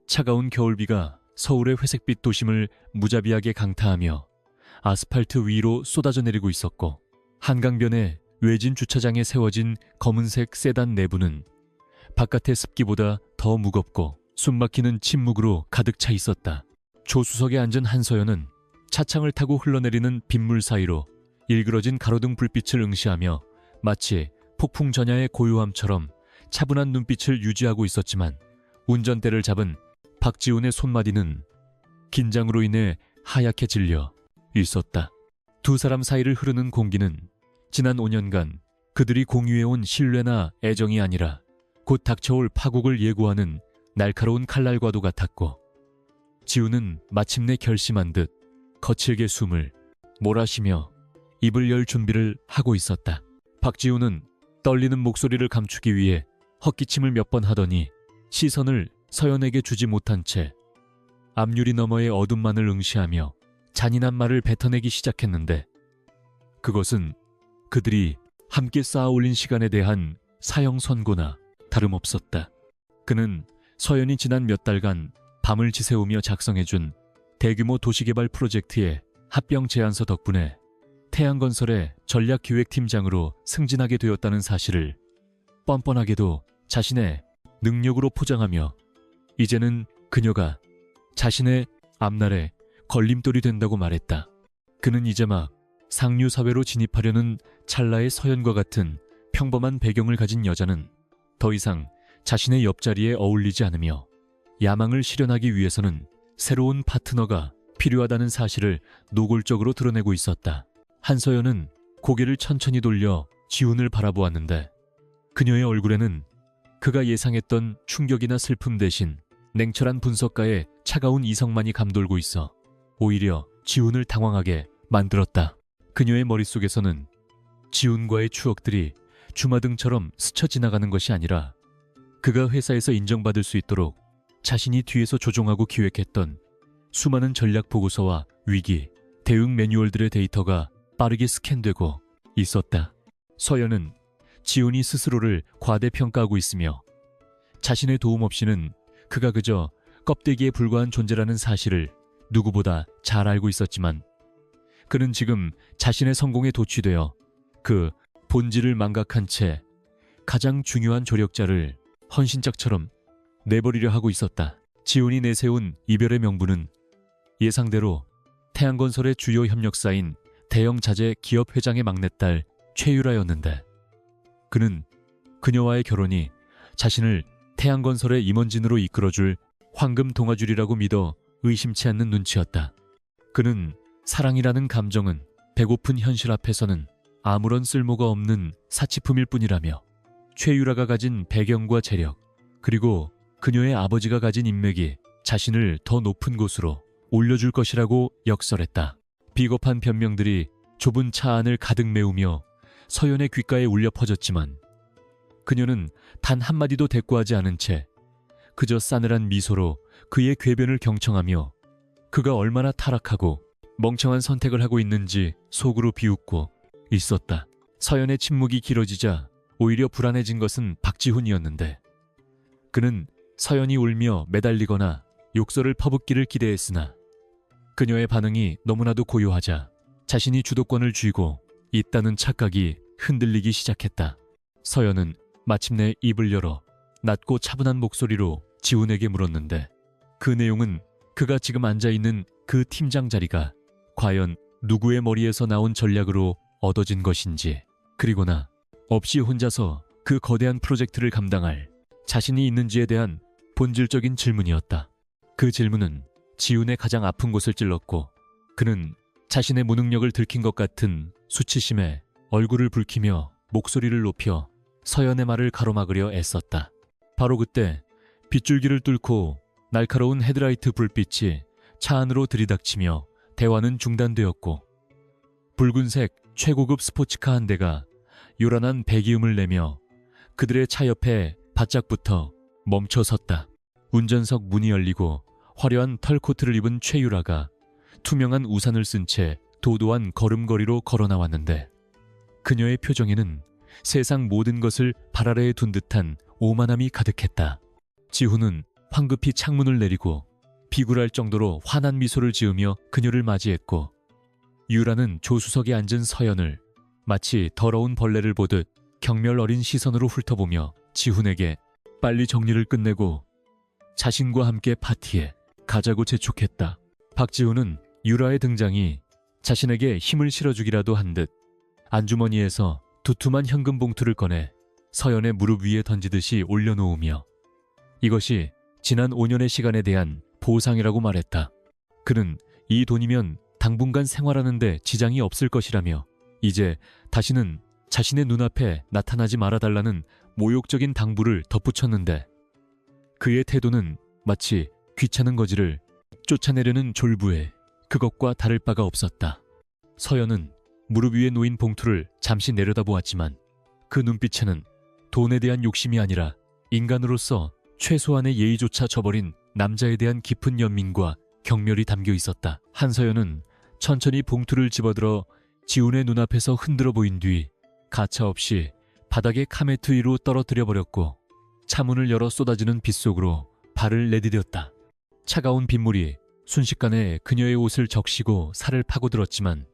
차가운 겨울비가 서울의 회색빛 도심을 무자비하게 강타하며 아스팔트 위로 쏟아져 내리고 있었고, 한강변의 외진 주차장에 세워진 검은색 세단 내부는 바깥의 습기보다 더 무겁고 숨막히는 침묵으로 가득 차 있었다. 조수석에 앉은 한서연은 차창을 타고 흘러내리는 빗물 사이로 일그러진 가로등 불빛을 응시하며 마치 폭풍 전야의 고요함처럼 차분한 눈빛을 유지하고 있었지만, 운전대를 잡은 박지훈의 손마디는 긴장으로 인해 하얗게 질려 있었다. 두 사람 사이를 흐르는 공기는 지난 5년간 그들이 공유해온 신뢰나 애정이 아니라 곧 닥쳐올 파국을 예고하는 날카로운 칼날과도 같았고, 지훈은 마침내 결심한 듯 거칠게 숨을 몰아쉬며 입을 열 준비를 하고 있었다. 박지훈은 떨리는 목소리를 감추기 위해 헛기침을 몇 번 하더니 시선을 서연에게 주지 못한 채 앞유리 너머의 어둠만을 응시하며 잔인한 말을 뱉어내기 시작했는데, 그것은 그들이 함께 쌓아올린 시간에 대한 사형 선고나 다름없었다. 그는 서연이 지난 몇 달간 밤을 지새우며 작성해준 대규모 도시개발 프로젝트의 합병 제안서 덕분에 태양건설의 전략기획팀장으로 승진하게 되었다는 사실을 뻔뻔하게도 자신의 능력으로 포장하며, 이제는 그녀가 자신의 앞날에 걸림돌이 된다고 말했다. 그는 이제 막 상류사회로 진입하려는 찰나의 서연과 같은 평범한 배경을 가진 여자는 더 이상 자신의 옆자리에 어울리지 않으며, 야망을 실현하기 위해서는 새로운 파트너가 필요하다는 사실을 노골적으로 드러내고 있었다. 한서연은 고개를 천천히 돌려 지훈을 바라보았는데, 그녀의 얼굴에는 그가 예상했던 충격이나 슬픔 대신 냉철한 분석가의 차가운 이성만이 감돌고 있어 오히려 지훈을 당황하게 만들었다. 그녀의 머릿속에서는 지훈과의 추억들이 주마등처럼 스쳐 지나가는 것이 아니라, 그가 회사에서 인정받을 수 있도록 자신이 뒤에서 조종하고 기획했던 수많은 전략 보고서와 위기, 대응 매뉴얼들의 데이터가 빠르게 스캔되고 있었다. 서연은 지훈이 스스로를 과대평가하고 있으며 자신의 도움 없이는 그가 그저 껍데기에 불과한 존재라는 사실을 누구보다 잘 알고 있었지만, 그는 지금 자신의 성공에 도취되어 그 본질을 망각한 채 가장 중요한 조력자를 헌신짝처럼 내버리려 하고 있었다. 지훈이 내세운 이별의 명분은 예상대로 태양건설의 주요 협력사인 대형자재 기업 회장의 막내딸 최유라였는데, 그는 그녀와의 결혼이 자신을 태양건설의 임원진으로 이끌어줄 황금 동아줄이라고 믿어 의심치 않는 눈치였다. 그는 사랑이라는 감정은 배고픈 현실 앞에서는 아무런 쓸모가 없는 사치품일 뿐이라며, 최유라가 가진 배경과 재력, 그리고 그녀의 아버지가 가진 인맥이 자신을 더 높은 곳으로 올려줄 것이라고 역설했다. 비겁한 변명들이 좁은 차 안을 가득 메우며 서연의 귓가에 울려 퍼졌지만, 그녀는 단 한마디도 대꾸하지 않은 채 그저 싸늘한 미소로 그의 궤변을 경청하며 그가 얼마나 타락하고 멍청한 선택을 하고 있는지 속으로 비웃고 있었다. 서연의 침묵이 길어지자 오히려 불안해진 것은 박지훈이었는데, 그는 서연이 울며 매달리거나 욕설을 퍼붓기를 기대했으나 그녀의 반응이 너무나도 고요하자 자신이 주도권을 쥐고 있다는 착각이 흔들리기 시작했다. 서연은 마침내 입을 열어 낮고 차분한 목소리로 지훈에게 물었는데, 그 내용은 그가 지금 앉아있는 그 팀장 자리가 과연 누구의 머리에서 나온 전략으로 얻어진 것인지, 그리고나 없이 혼자서 그 거대한 프로젝트를 감당할 자신이 있는지에 대한 본질적인 질문이었다. 그 질문은 지훈의 가장 아픈 곳을 찔렀고, 그는 자신의 무능력을 들킨 것 같은 수치심에 얼굴을 붉히며 목소리를 높여 서연의 말을 가로막으려 애썼다. 바로 그때 빗줄기를 뚫고 날카로운 헤드라이트 불빛이 차 안으로 들이닥치며 대화는 중단되었고, 붉은색 최고급 스포츠카 한 대가 요란한 배기음을 내며 그들의 차 옆에 바짝 붙어 멈춰섰다. 운전석 문이 열리고 화려한 털코트를 입은 최유라가 투명한 우산을 쓴 채 도도한 걸음걸이로 걸어 나왔는데, 그녀의 표정에는 세상 모든 것을 발 아래에 둔 듯한 오만함이 가득했다. 지훈은 황급히 창문을 내리고 비굴할 정도로 환한 미소를 지으며 그녀를 맞이했고, 유라는 조수석에 앉은 서연을 마치 더러운 벌레를 보듯 경멸 어린 시선으로 훑어보며 지훈에게 빨리 정리를 끝내고 자신과 함께 파티에 가자고 재촉했다. 박지훈은 유라의 등장이 자신에게 힘을 실어주기라도 한 듯 안주머니에서 두툼한 현금 봉투를 꺼내 서연의 무릎 위에 던지듯이 올려놓으며 이것이 지난 5년의 시간에 대한 보상이라고 말했다. 그는 이 돈이면 당분간 생활하는 데 지장이 없을 것이라며 이제 다시는 자신의 눈앞에 나타나지 말아달라는 모욕적인 당부를 덧붙였는데, 그의 태도는 마치 귀찮은 거지를 쫓아내려는 졸부에 그것과 다를 바가 없었다. 서연은 무릎 위에 놓인 봉투를 잠시 내려다보았지만 그 눈빛에는 돈에 대한 욕심이 아니라 인간으로서 최소한의 예의조차 저버린 남자에 대한 깊은 연민과 경멸이 담겨 있었다. 한서연은 천천히 봉투를 집어들어 지훈의 눈앞에서 흔들어 보인 뒤 가차없이 바닥에 카메트 위로 떨어뜨려 버렸고 차문을 열어 쏟아지는 빗속으로 발을 내디뎠다. 차가운 빗물이 순식간에 그녀의 옷을 적시고 살을 파고들었지만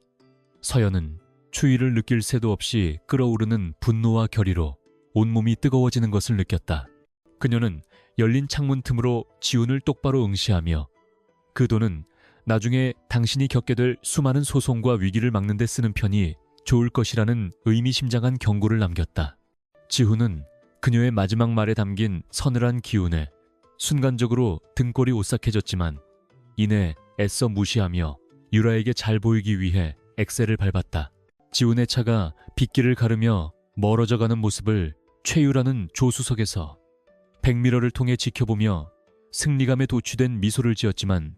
서연은 추위를 느낄 새도 없이 끓어오르는 분노와 결의로 온몸이 뜨거워지는 것을 느꼈다. 그녀는 열린 창문 틈으로 지훈을 똑바로 응시하며 그 돈은 나중에 당신이 겪게 될 수많은 소송과 위기를 막는 데 쓰는 편이 좋을 것이라는 의미심장한 경고를 남겼다. 지훈은 그녀의 마지막 말에 담긴 서늘한 기운에 순간적으로 등골이 오싹해졌지만 이내 애써 무시하며 유라에게 잘 보이기 위해 엑셀을 밟았다. 지훈의 차가 빗길을 가르며 멀어져가는 모습을 최유라는 조수석에서 백미러를 통해 지켜보며 승리감에 도취된 미소를 지었지만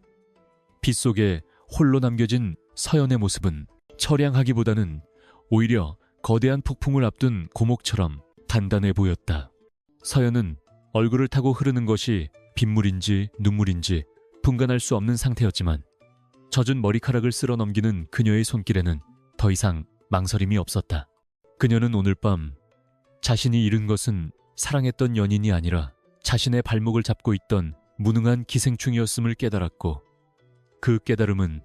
빗속에 홀로 남겨진 서연의 모습은 처량하기보다는 오히려 거대한 폭풍을 앞둔 고목처럼 단단해 보였다. 서연은 얼굴을 타고 흐르는 것이 빗물인지 눈물인지 분간할 수 없는 상태였지만 젖은 머리카락을 쓸어 넘기는 그녀의 손길에는 더 이상 망설임이 없었다. 그녀는 오늘 밤 자신이 잃은 것은 사랑했던 연인이 아니라 자신의 발목을 잡고 있던 무능한 기생충이었음을 깨달았고, 그 깨달음은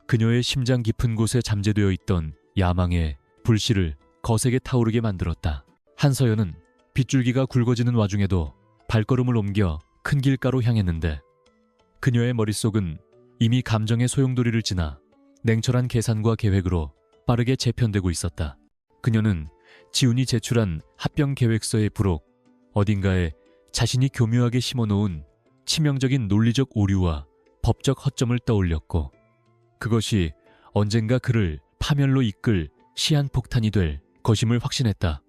그녀의 심장 깊은 곳에 잠재되어 있던 야망의 불씨를 거세게 타오르게 만들었다. 한서연은 빗줄기가 굵어지는 와중에도 발걸음을 옮겨 큰 길가로 향했는데 그녀의 머릿속은 이미 감정의 소용돌이를 지나 냉철한 계산과 계획으로 빠르게 재편되고 있었다. 그녀는 지훈이 제출한 합병 계획서의 부록 어딘가에 자신이 교묘하게 심어놓은 치명적인 논리적 오류와 법적 허점을 떠올렸고, 그것이 언젠가 그를 파멸로 이끌 시한폭탄이 될 것임을 확신했다.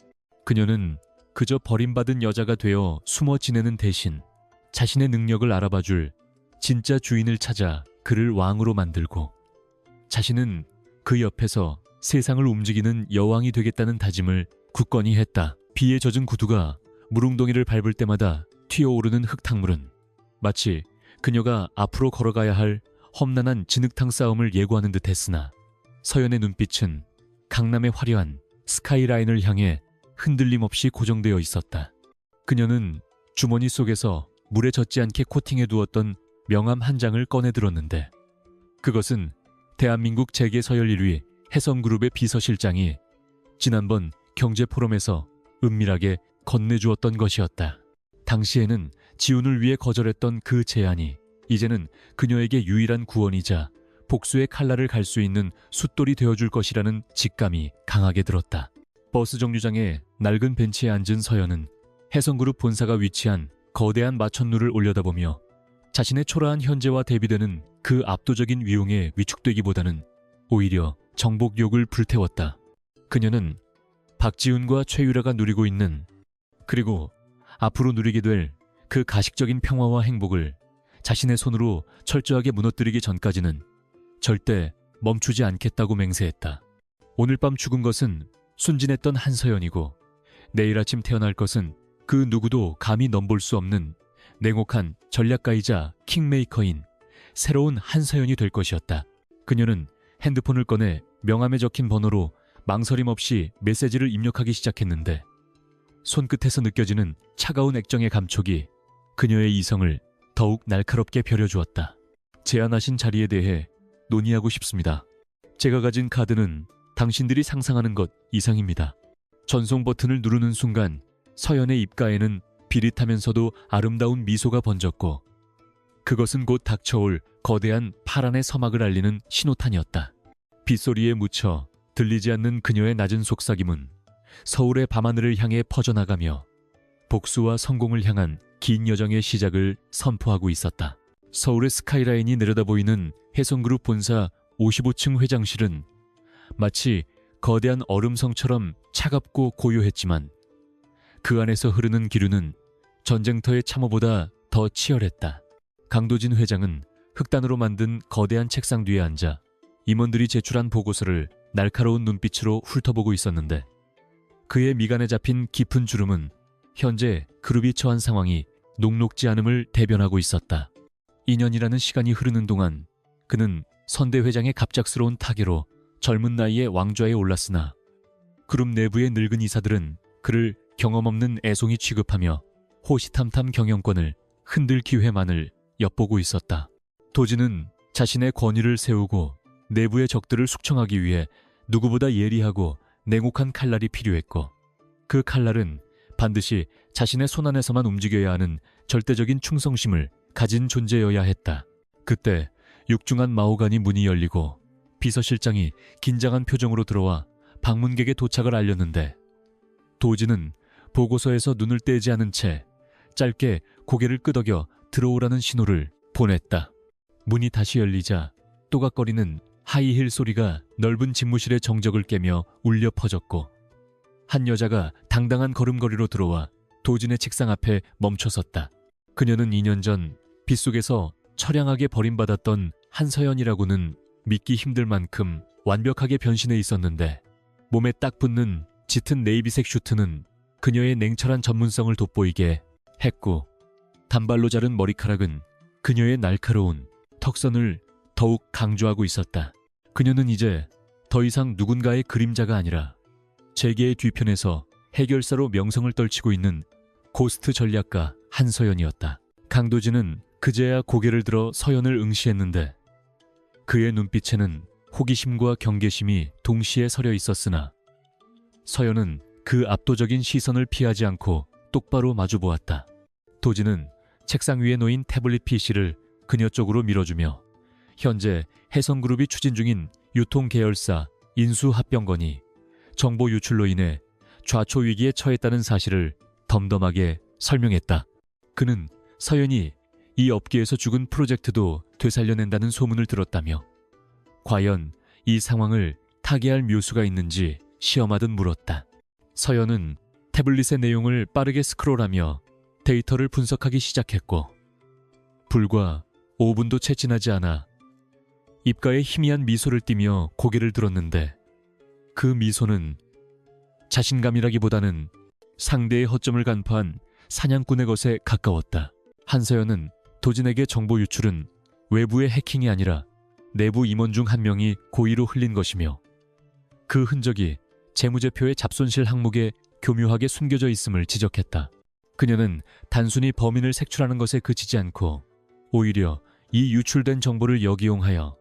그녀는 그저 버림받은 여자가 되어 숨어 지내는 대신 자신의 능력을 알아봐줄 진짜 주인을 찾아 그를 왕으로 만들고 자신은 그 옆에서 세상을 움직이는 여왕이 되겠다는 다짐을 굳건히 했다. 비에 젖은 구두가 무릉덩이를 밟을 때마다 튀어오르는 흙탕물은 마치 그녀가 앞으로 걸어가야 할 험난한 진흙탕 싸움을 예고하는 듯 했으나 서연의 눈빛은 강남의 화려한 스카이라인을 향해 흔들림 없이 고정되어 있었다. 그녀는 주머니 속에서 물에 젖지 않게 코팅해 두었던 명함 한 장을 꺼내 들었는데 그것은 대한민국 재계서열 1위 해성그룹의 비서실장이 지난번 경제포럼에서 은밀하게 건네주었던 것이었다. 당시에는 지훈을 위해 거절했던 그 제안이 이제는 그녀에게 유일한 구원이자 복수의 칼날을 갈 수 있는 숫돌이 되어줄 것이라는 직감이 강하게 들었다. 버스 정류장에 낡은 벤치에 앉은 서연은 해성그룹 본사가 위치한 거대한 마천루를 올려다보며 자신의 초라한 현재와 대비되는 그 압도적인 위용에 위축되기보다는 오히려 정복욕을 불태웠다. 그녀는 박지훈과 최유라가 누리고 있는, 그리고 앞으로 누리게 될 그 가식적인 평화와 행복을 자신의 손으로 철저하게 무너뜨리기 전까지는 절대 멈추지 않겠다고 맹세했다. 오늘 밤 죽은 것은 순진했던 한서연이고 내일 아침 태어날 것은 그 누구도 감히 넘볼 수 없는 냉혹한 전략가이자 킹메이커인 새로운 한서연이 될 것이었다. 그녀는 핸드폰을 꺼내 명함에 적힌 번호로 망설임 없이 메시지를 입력하기 시작했는데 손끝에서 느껴지는 차가운 액정의 감촉이 그녀의 이성을 더욱 날카롭게 벼려주었다. 제안하신 자리에 대해 논의하고 싶습니다. 제가 가진 카드는 당신들이 상상하는 것 이상입니다. 전송 버튼을 누르는 순간 서연의 입가에는 비릿하면서도 아름다운 미소가 번졌고 그것은 곧 닥쳐올 거대한 파란의 서막을 알리는 신호탄이었다. 빗소리에 묻혀 들리지 않는 그녀의 낮은 속삭임은 서울의 밤하늘을 향해 퍼져나가며 복수와 성공을 향한 긴 여정의 시작을 선포하고 있었다. 서울의 스카이라인이 내려다보이는 혜성그룹 본사 55층 회장실은 마치 거대한 얼음성처럼 차갑고 고요했지만 그 안에서 흐르는 기류는 전쟁터의 참호보다 더 치열했다. 강도진 회장은 흑단으로 만든 거대한 책상 뒤에 앉아 임원들이 제출한 보고서를 날카로운 눈빛으로 훑어보고 있었는데 그의 미간에 잡힌 깊은 주름은 현재 그룹이 처한 상황이 녹록지 않음을 대변하고 있었다. 2년이라는 시간이 흐르는 동안 그는 선대 회장의 갑작스러운 타계로 젊은 나이에 왕좌에 올랐으나 그룹 내부의 늙은 이사들은 그를 경험 없는 애송이 취급하며 호시탐탐 경영권을 흔들 기회만을 엿보고 있었다. 도지는 자신의 권위를 세우고 내부의 적들을 숙청하기 위해 누구보다 예리하고 냉혹한 칼날이 필요했고 그 칼날은 반드시 자신의 손안에서만 움직여야 하는 절대적인 충성심을 가진 존재여야 했다. 그때 육중한 마호간이 문이 열리고 비서실장이 긴장한 표정으로 들어와 방문객의 도착을 알렸는데 도지는 보고서에서 눈을 떼지 않은 채 짧게 고개를 끄덕여 들어오라는 신호를 보냈다. 문이 다시 열리자 또각거리는 하이힐 소리가 넓은 집무실의 정적을 깨며 울려 퍼졌고 한 여자가 당당한 걸음걸이로 들어와 도진의 책상 앞에 멈춰섰다. 그녀는 2년 전 빗속에서 처량하게 버림받았던 한서연이라고는 믿기 힘들 만큼 완벽하게 변신해 있었는데 몸에 딱 붙는 짙은 네이비색 슈트는 그녀의 냉철한 전문성을 돋보이게 했고 단발로 자른 머리카락은 그녀의 날카로운 턱선을 더욱 강조하고 있었다. 그녀는 이제 더 이상 누군가의 그림자가 아니라 재계의 뒤편에서 해결사로 명성을 떨치고 있는 고스트 전략가 한서연이었다. 강도진은 그제야 고개를 들어 서연을 응시했는데 그의 눈빛에는 호기심과 경계심이 동시에 서려 있었으나 서연은 그 압도적인 시선을 피하지 않고 똑바로 마주보았다. 도진은 책상 위에 놓인 태블릿 PC를 그녀 쪽으로 밀어주며 현재 혜성그룹이 추진 중인 유통계열사 인수합병건이 정보 유출로 인해 좌초 위기에 처했다는 사실을 덤덤하게 설명했다. 그는 서연이 이 업계에서 죽은 프로젝트도 되살려낸다는 소문을 들었다며 과연 이 상황을 타개할 묘수가 있는지 시험하듯 물었다. 서연은 태블릿의 내용을 빠르게 스크롤하며 데이터를 분석하기 시작했고 불과 5분도 채 지나지 않아 입가에 희미한 미소를 띠며 고개를 들었는데 그 미소는 자신감이라기보다는 상대의 허점을 간파한 사냥꾼의 것에 가까웠다. 한서연은 도진에게 정보 유출은 외부의 해킹이 아니라 내부 임원 중 한 명이 고의로 흘린 것이며 그 흔적이 재무제표의 잡손실 항목에 교묘하게 숨겨져 있음을 지적했다. 그녀는 단순히 범인을 색출하는 것에 그치지 않고 오히려 이 유출된 정보를 역이용하여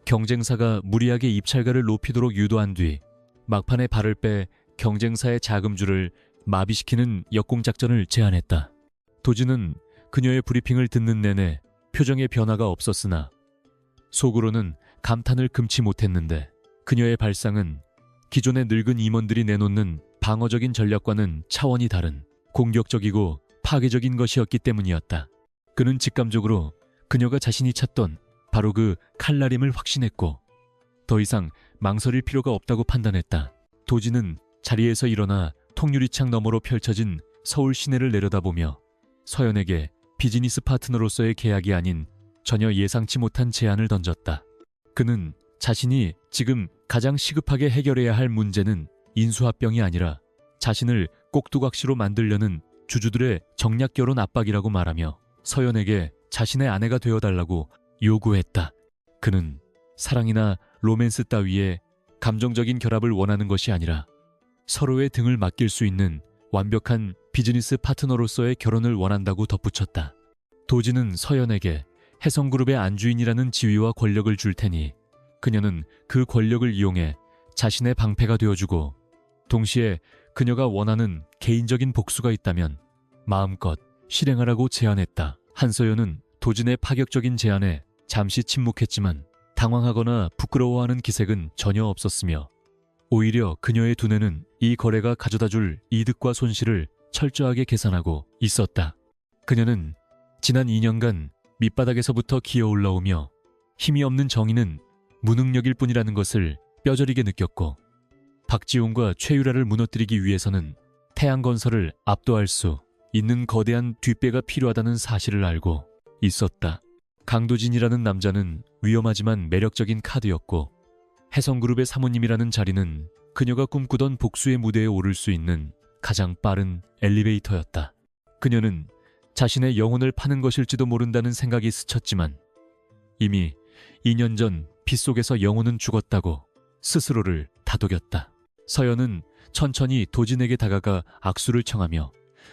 경쟁사가 무리하게 입찰가를 높이도록 유도한 뒤 막판에 발을 빼 경쟁사의 자금줄을 마비시키는 역공작전을 제안했다. 도진은 그녀의 브리핑을 듣는 내내 표정의 변화가 없었으나 속으로는 감탄을 금치 못했는데 그녀의 발상은 기존의 늙은 임원들이 내놓는 방어적인 전략과는 차원이 다른 공격적이고 파괴적인 것이었기 때문이었다. 그는 직감적으로 그녀가 자신이 찾던 바로 그 칼날임을 확신했고 더 이상 망설일 필요가 없다고 판단했다. 도진은 자리에서 일어나 통유리창 너머로 펼쳐진 서울 시내를 내려다보며 서연에게 비즈니스 파트너로서의 계약이 아닌 전혀 예상치 못한 제안을 던졌다. 그는 자신이 지금 가장 시급하게 해결해야 할 문제는 인수합병이 아니라 자신을 꼭두각시로 만들려는 주주들의 정략 결혼 압박이라고 말하며 서연에게 자신의 아내가 되어달라고 요구했다. 그는 사랑이나 로맨스 따위의 감정적인 결합을 원하는 것이 아니라 서로의 등을 맡길 수 있는 완벽한 비즈니스 파트너로서의 결혼을 원한다고 덧붙였다. 도지는 서연에게 해성그룹의 안주인이라는 지위와 권력을 줄 테니 그녀는 그 권력을 이용해 자신의 방패가 되어주고 동시에 그녀가 원하는 개인적인 복수가 있다면 마음껏 실행하라고 제안했다. 한서연은 도진의 파격적인 제안에 잠시 침묵했지만 당황하거나 부끄러워하는 기색은 전혀 없었으며 오히려 그녀의 두뇌는 이 거래가 가져다줄 이득과 손실을 철저하게 계산하고 있었다. 그녀는 지난 2년간 밑바닥에서부터 기어 올라오며 힘이 없는 정의는 무능력일 뿐이라는 것을 뼈저리게 느꼈고 박지훈과 최유라를 무너뜨리기 위해서는 태양건설을 압도할 수 있는 거대한 뒷배가 필요하다는 사실을 알고 있었다. 강도진이라는 남자는 위험하지만 매력적인 카드였고 해성그룹의 사모님이라는 자리는 그녀가 꿈꾸던 복수의 무대에 오를 수 있는 가장 빠른 엘리베이터였다. 그녀는 자신의 영혼을 파는 것일지도 모른다는 생각이 스쳤지만 이미 2년 전 빗속에서 영혼은 죽었다고 스스로를 다독였다. 서연은 천천히 도진에게 다가가 악수를 청하며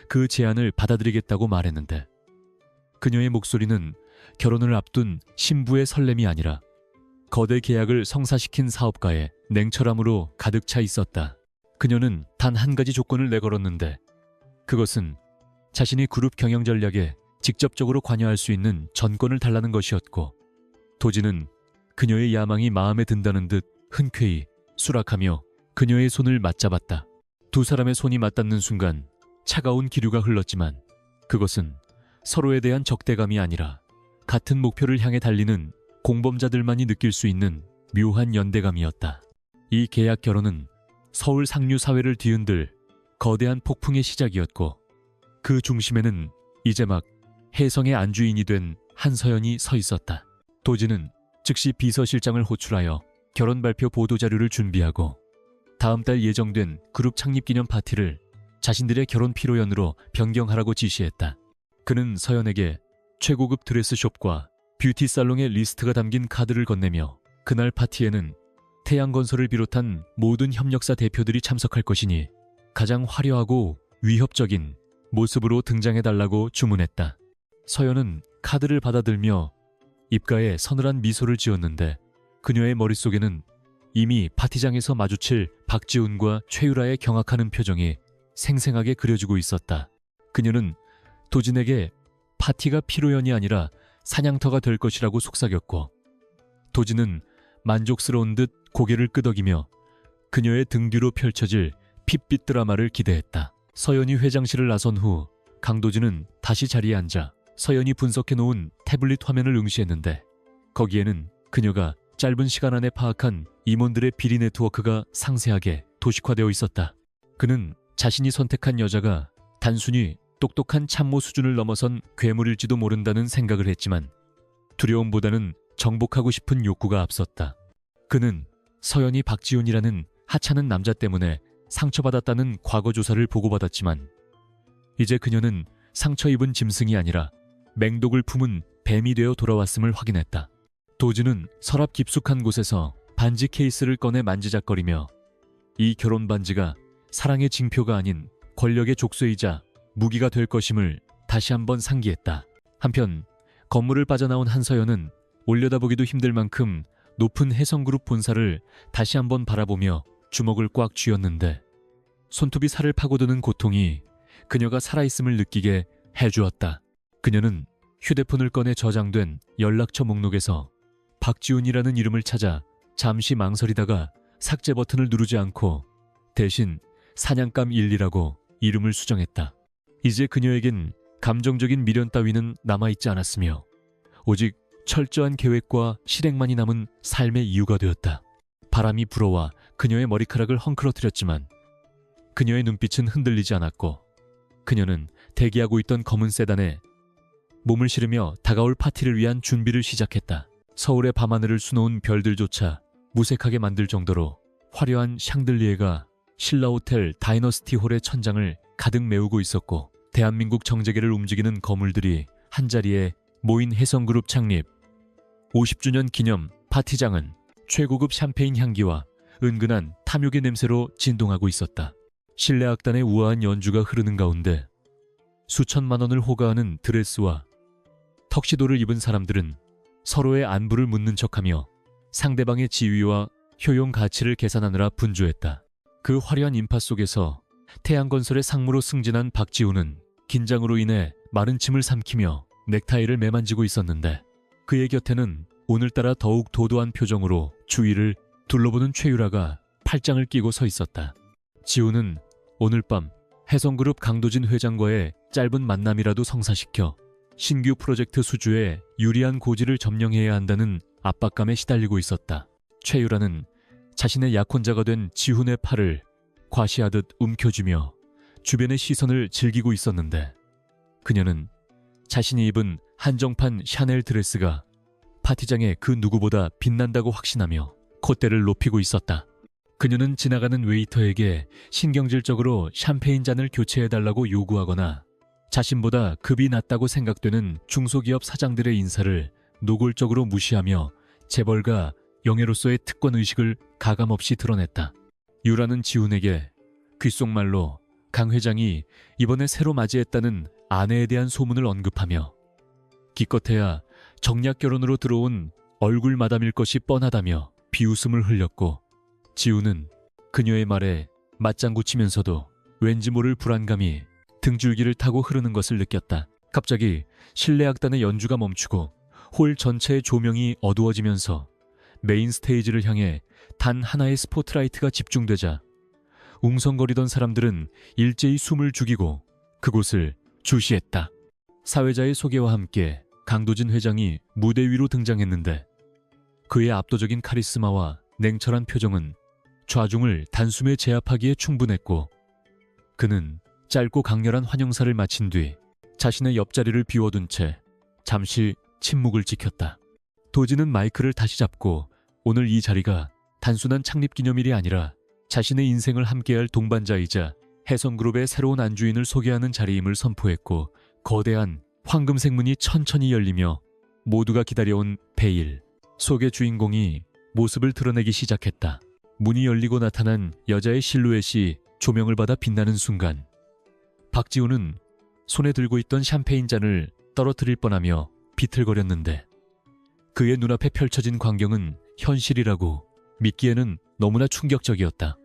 그 제안을 받아들이겠다고 말했는데 그녀의 목소리는 결혼을 앞둔 신부의 설렘이 아니라 거대 계약을 성사시킨 사업가의 냉철함으로 가득 차 있었다. 그녀는 단 한 가지 조건을 내걸었는데 그것은 자신이 그룹 경영 전략에 직접적으로 관여할 수 있는 전권을 달라는 것이었고 도진은 그녀의 야망이 마음에 든다는 듯 흔쾌히 수락하며 그녀의 손을 맞잡았다. 두 사람의 손이 맞닿는 순간 차가운 기류가 흘렀지만 그것은 서로에 대한 적대감이 아니라 같은 목표를 향해 달리는 공범자들만이 느낄 수 있는 묘한 연대감이었다. 이 계약 결혼은 서울 상류 사회를 뒤흔들 거대한 폭풍의 시작이었고 그 중심에는 이제 막 혜성의 안주인이 된 한서연이 서 있었다. 도진은 즉시 비서실장을 호출하여 결혼 발표 보도자료를 준비하고 다음 달 예정된 그룹 창립 기념 파티를 자신들의 결혼 피로연으로 변경하라고 지시했다. 그는 서연에게 최고급 드레스숍과 뷰티 살롱의 리스트가 담긴 카드를 건네며 그날 파티에는 태양건설을 비롯한 모든 협력사 대표들이 참석할 것이니 가장 화려하고 위협적인 모습으로 등장해달라고 주문했다. 서연은 카드를 받아들며 입가에 서늘한 미소를 지었는데 그녀의 머릿속에는 이미 파티장에서 마주칠 박지훈과 최유라의 경악하는 표정이 생생하게 그려지고 있었다. 그녀는 도진에게 파티가 피로연이 아니라 사냥터가 될 것이라고 속삭였고 도진은 만족스러운 듯 고개를 끄덕이며 그녀의 등 뒤로 펼쳐질 핏빛 드라마를 기대했다. 서연이 회장실을 나선 후 강도진은 다시 자리에 앉아 서연이 분석해놓은 태블릿 화면을 응시했는데 거기에는 그녀가 짧은 시간 안에 파악한 임원들의 비리 네트워크가 상세하게 도식화되어 있었다. 그는 자신이 선택한 여자가 단순히 똑똑한 참모 수준을 넘어선 괴물일지도 모른다는 생각을 했지만 두려움보다는 정복하고 싶은 욕구가 앞섰다. 그는 서연이 박지훈이라는 하찮은 남자 때문에 상처받았다는 과거 조사를 보고받았지만 이제 그녀는 상처 입은 짐승이 아니라 맹독을 품은 뱀이 되어 돌아왔음을 확인했다. 도진은 서랍 깊숙한 곳에서 반지 케이스를 꺼내 만지작거리며 이 결혼 반지가 사랑의 징표가 아닌 권력의 족쇄이자 무기가 될 것임을 다시 한번 상기했다. 한편 건물을 빠져나온 한서연은 올려다보기도 힘들 만큼 높은 해성그룹 본사를 다시 한번 바라보며 주먹을 꽉 쥐었는데 손톱이 살을 파고드는 고통이 그녀가 살아있음을 느끼게 해주었다. 그녀는 휴대폰을 꺼내 저장된 연락처 목록에서 박지훈이라는 이름을 찾아 잠시 망설이다가 삭제 버튼을 누르지 않고 대신 사냥감 1이라고 이름을 수정했다. 이제 그녀에겐 감정적인 미련 따위는 남아있지 않았으며 오직 철저한 계획과 실행만이 남은 삶의 이유가 되었다. 바람이 불어와 그녀의 머리카락을 헝클어뜨렸지만 그녀의 눈빛은 흔들리지 않았고 그녀는 대기하고 있던 검은 세단에 몸을 실으며 다가올 파티를 위한 준비를 시작했다. 서울의 밤하늘을 수놓은 별들조차 무색하게 만들 정도로 화려한 샹들리에가 신라호텔 다이너스티 홀의 천장을 가득 메우고 있었고 대한민국 정재계를 움직이는 거물들이 한자리에 모인 해성그룹 창립 50주년 기념 파티장은 최고급 샴페인 향기와 은근한 탐욕의 냄새로 진동하고 있었다. 실내 악단의 우아한 연주가 흐르는 가운데 수천만 원을 호가하는 드레스와 턱시도를 입은 사람들은 서로의 안부를 묻는 척하며 상대방의 지위와 효용 가치를 계산하느라 분주했다. 그 화려한 인파 속에서 태양건설의 상무로 승진한 박지우는 긴장으로 인해 마른 침을 삼키며 넥타이를 매만지고 있었는데 그의 곁에는 오늘따라 더욱 도도한 표정으로 주위를 둘러보는 최유라가 팔짱을 끼고 서 있었다. 지우는 오늘 밤 해성그룹 강도진 회장과의 짧은 만남이라도 성사시켜 신규 프로젝트 수주에 유리한 고지를 점령해야 한다는 압박감에 시달리고 있었다. 최유라는 자신의 약혼자가 된 지훈의 팔을 과시하듯 움켜쥐며 주변의 시선을 즐기고 있었는데 그녀는 자신이 입은 한정판 샤넬 드레스가 파티장에 그 누구보다 빛난다고 확신하며 콧대를 높이고 있었다. 그녀는 지나가는 웨이터에게 신경질적으로 샴페인 잔을 교체해달라고 요구하거나 자신보다 급이 낮다고 생각되는 중소기업 사장들의 인사를 노골적으로 무시하며 재벌가 영예로서의 특권의식을 가감없이 드러냈다. 유라는 지훈에게 귓속말로 강 회장이 이번에 새로 맞이했다는 아내에 대한 소문을 언급하며 기껏해야 정략 결혼으로 들어온 얼굴 마담일 것이 뻔하다며 비웃음을 흘렸고 지훈은 그녀의 말에 맞장구 치면서도 왠지 모를 불안감이 등줄기를 타고 흐르는 것을 느꼈다. 갑자기 실내 악단의 연주가 멈추고 홀 전체의 조명이 어두워지면서 메인 스테이지를 향해 단 하나의 스포트라이트가 집중되자 웅성거리던 사람들은 일제히 숨을 죽이고 그곳을 주시했다. 사회자의 소개와 함께 강도진 회장이 무대 위로 등장했는데 그의 압도적인 카리스마와 냉철한 표정은 좌중을 단숨에 제압하기에 충분했고 그는 짧고 강렬한 환영사를 마친 뒤 자신의 옆자리를 비워둔 채 잠시 침묵을 지켰다. 도진은 마이크를 다시 잡고 오늘 이 자리가 단순한 창립기념일이 아니라 자신의 인생을 함께할 동반자이자 해성그룹의 새로운 안주인을 소개하는 자리임을 선포했고 거대한 황금색 문이 천천히 열리며 모두가 기다려온 베일 속의 주인공이 모습을 드러내기 시작했다. 문이 열리고 나타난 여자의 실루엣이 조명을 받아 빛나는 순간 박지우는 손에 들고 있던 샴페인 잔을 떨어뜨릴 뻔하며 비틀거렸는데 그의 눈앞에 펼쳐진 광경은 현실이라고 믿기에는 너무나 충격적이었다.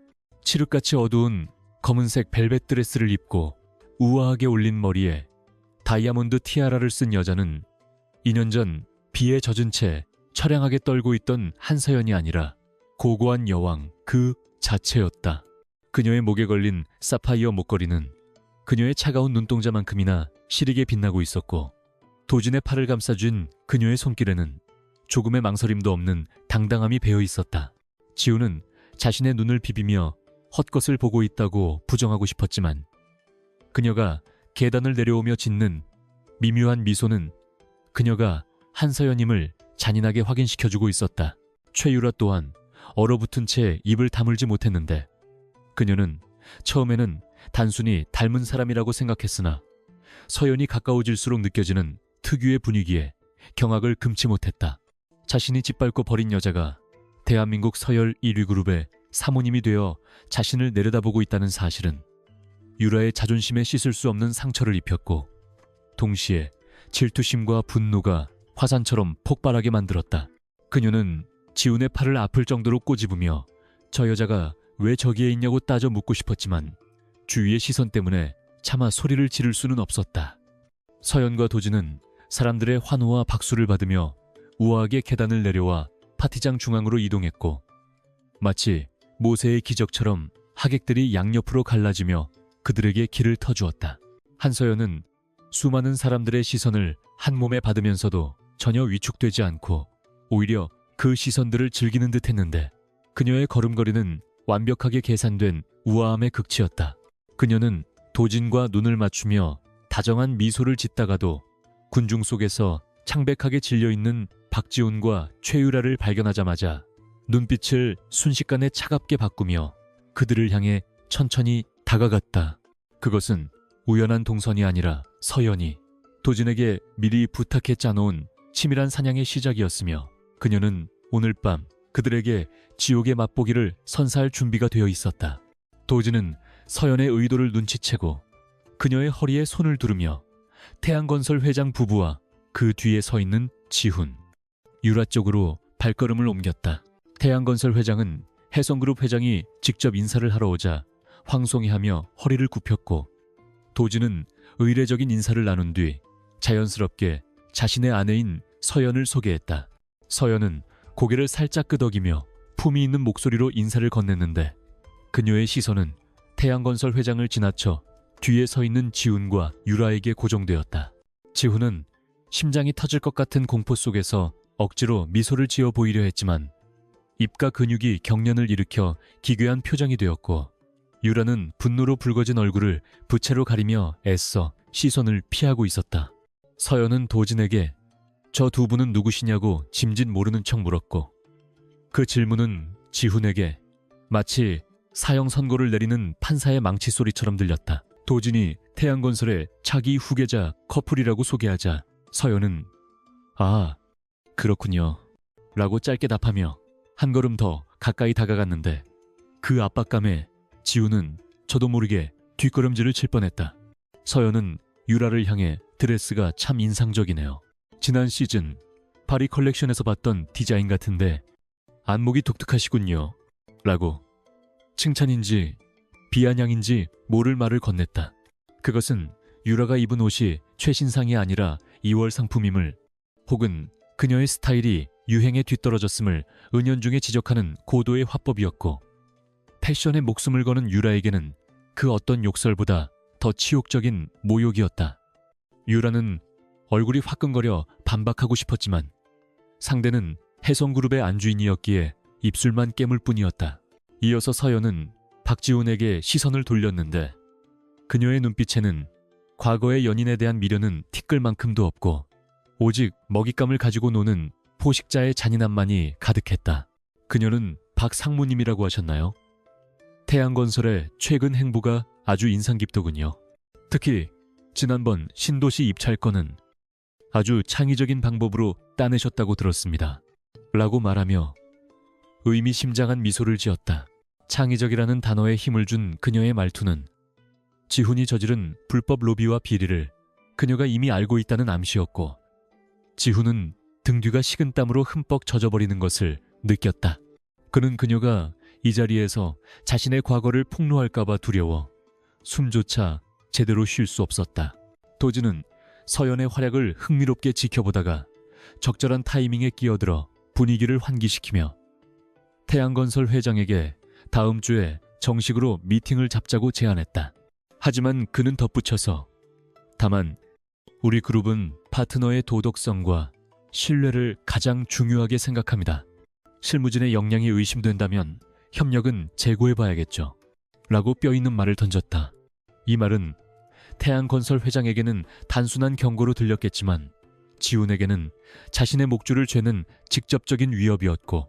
칠흑같이 어두운 검은색 벨벳 드레스를 입고 우아하게 올린 머리에 다이아몬드 티아라를 쓴 여자는 2년 전 비에 젖은 채 처량하게 떨고 있던 한서연이 아니라 고고한 여왕 그 자체였다. 그녀의 목에 걸린 사파이어 목걸이는 그녀의 차가운 눈동자만큼이나 시리게 빛나고 있었고 도진의 팔을 감싸준 그녀의 손길에는 조금의 망설임도 없는 당당함이 배어 있었다. 지우는 자신의 눈을 비비며 헛것을 보고 있다고 부정하고 싶었지만 그녀가 계단을 내려오며 짓는 미묘한 미소는 그녀가 한서연임을 잔인하게 확인시켜주고 있었다. 최유라 또한 얼어붙은 채 입을 다물지 못했는데 그녀는 처음에는 단순히 닮은 사람이라고 생각했으나 서연이 가까워질수록 느껴지는 특유의 분위기에 경악을 금치 못했다. 자신이 짓밟고 버린 여자가 대한민국 서열 1위 그룹의 사모님이 되어 자신을 내려다보고 있다는 사실은 유라의 자존심에 씻을 수 없는 상처를 입혔고 동시에 질투심과 분노가 화산처럼 폭발하게 만들었다. 그녀는 지훈의 팔을 아플 정도로 꼬집으며 저 여자가 왜 저기에 있냐고 따져 묻고 싶었지만 주위의 시선 때문에 차마 소리를 지를 수는 없었다. 서연과 도진은 사람들의 환호와 박수를 받으며 우아하게 계단을 내려와 파티장 중앙으로 이동했고 마치 모세의 기적처럼 하객들이 양옆으로 갈라지며 그들에게 길을 터주었다. 한서연은 수많은 사람들의 시선을 한 몸에 받으면서도 전혀 위축되지 않고 오히려 그 시선들을 즐기는 듯 했는데 그녀의 걸음걸이는 완벽하게 계산된 우아함의 극치였다. 그녀는 도진과 눈을 맞추며 다정한 미소를 짓다가도 군중 속에서 창백하게 질려있는 박지훈과 최유라를 발견하자마자 눈빛을 순식간에 차갑게 바꾸며 그들을 향해 천천히 다가갔다. 그것은 우연한 동선이 아니라 서연이 도진에게 미리 부탁해 짜놓은 치밀한 사냥의 시작이었으며 그녀는 오늘 밤 그들에게 지옥의 맛보기를 선사할 준비가 되어 있었다. 도진은 서연의 의도를 눈치채고 그녀의 허리에 손을 두르며 태양건설 회장 부부와 그 뒤에 서 있는 지훈. 유라 쪽으로 발걸음을 옮겼다. 태양건설 회장은 해성그룹 회장이 직접 인사를 하러 오자 황송해하며 허리를 굽혔고, 도진은 의례적인 인사를 나눈 뒤 자연스럽게 자신의 아내인 서연을 소개했다. 서연은 고개를 살짝 끄덕이며 품위 있는 목소리로 인사를 건넸는데, 그녀의 시선은 태양건설 회장을 지나쳐 뒤에 서 있는 지훈과 유라에게 고정되었다. 지훈은 심장이 터질 것 같은 공포 속에서 억지로 미소를 지어 보이려 했지만 입과 근육이 경련을 일으켜 기괴한 표정이 되었고, 유라는 분노로 붉어진 얼굴을 부채로 가리며 애써 시선을 피하고 있었다. 서연은 도진에게 저 두 분은 누구시냐고 짐짓 모르는 척 물었고, 그 질문은 지훈에게 마치 사형 선고를 내리는 판사의 망치 소리처럼 들렸다. 도진이 태양건설의 차기 후계자 커플이라고 소개하자 서연은 아, 그렇군요 라고 짧게 답하며 한 걸음 더 가까이 다가갔는데, 그 압박감에 지훈은 저도 모르게 뒷걸음질을 칠 뻔했다. 서연은 유라를 향해 드레스가 참 인상적이네요. 지난 시즌 파리 컬렉션에서 봤던 디자인 같은데 안목이 독특하시군요 라고 칭찬인지 비아냥인지 모를 말을 건넸다. 그것은 유라가 입은 옷이 최신상이 아니라 2월 상품임을, 혹은 그녀의 스타일이 유행에 뒤떨어졌음을 은연중에 지적하는 고도의 화법이었고, 패션에 목숨을 거는 유라에게는 그 어떤 욕설보다 더 치욕적인 모욕이었다. 유라는 얼굴이 화끈거려 반박하고 싶었지만 상대는 해성그룹의 안주인이었기에 입술만 깨물 뿐이었다. 이어서 서연은 박지훈에게 시선을 돌렸는데, 그녀의 눈빛에는 과거의 연인에 대한 미련은 티끌만큼도 없고 오직 먹잇감을 가지고 노는 포식자의 잔인함만이 가득했다. 그녀는 박 상무님이라고 하셨나요? 태양건설의 최근 행보가 아주 인상 깊더군요. 특히 지난번 신도시 입찰건은 아주 창의적인 방법으로 따내셨다고 들었습니다. 라고 말하며 의미심장한 미소를 지었다. 창의적이라는 단어에 힘을 준 그녀의 말투는 지훈이 저지른 불법 로비와 비리를 그녀가 이미 알고 있다는 암시였고, 지훈은 등 뒤가 식은땀으로 흠뻑 젖어버리는 것을 느꼈다. 그는 그녀가 이 자리에서 자신의 과거를 폭로할까봐 두려워 숨조차 제대로 쉴 수 없었다. 도진은 서연의 활약을 흥미롭게 지켜보다가 적절한 타이밍에 끼어들어 분위기를 환기시키며 태양건설 회장에게 다음 주에 정식으로 미팅을 잡자고 제안했다. 하지만 그는 덧붙여서 다만 우리 그룹은 파트너의 도덕성과 신뢰를 가장 중요하게 생각합니다. 실무진의 역량이 의심된다면 협력은 재고해봐야겠죠. 라고 뼈있는 말을 던졌다. 이 말은 태양건설 회장에게는 단순한 경고로 들렸겠지만 지훈에게는 자신의 목줄을 죄는 직접적인 위협이었고,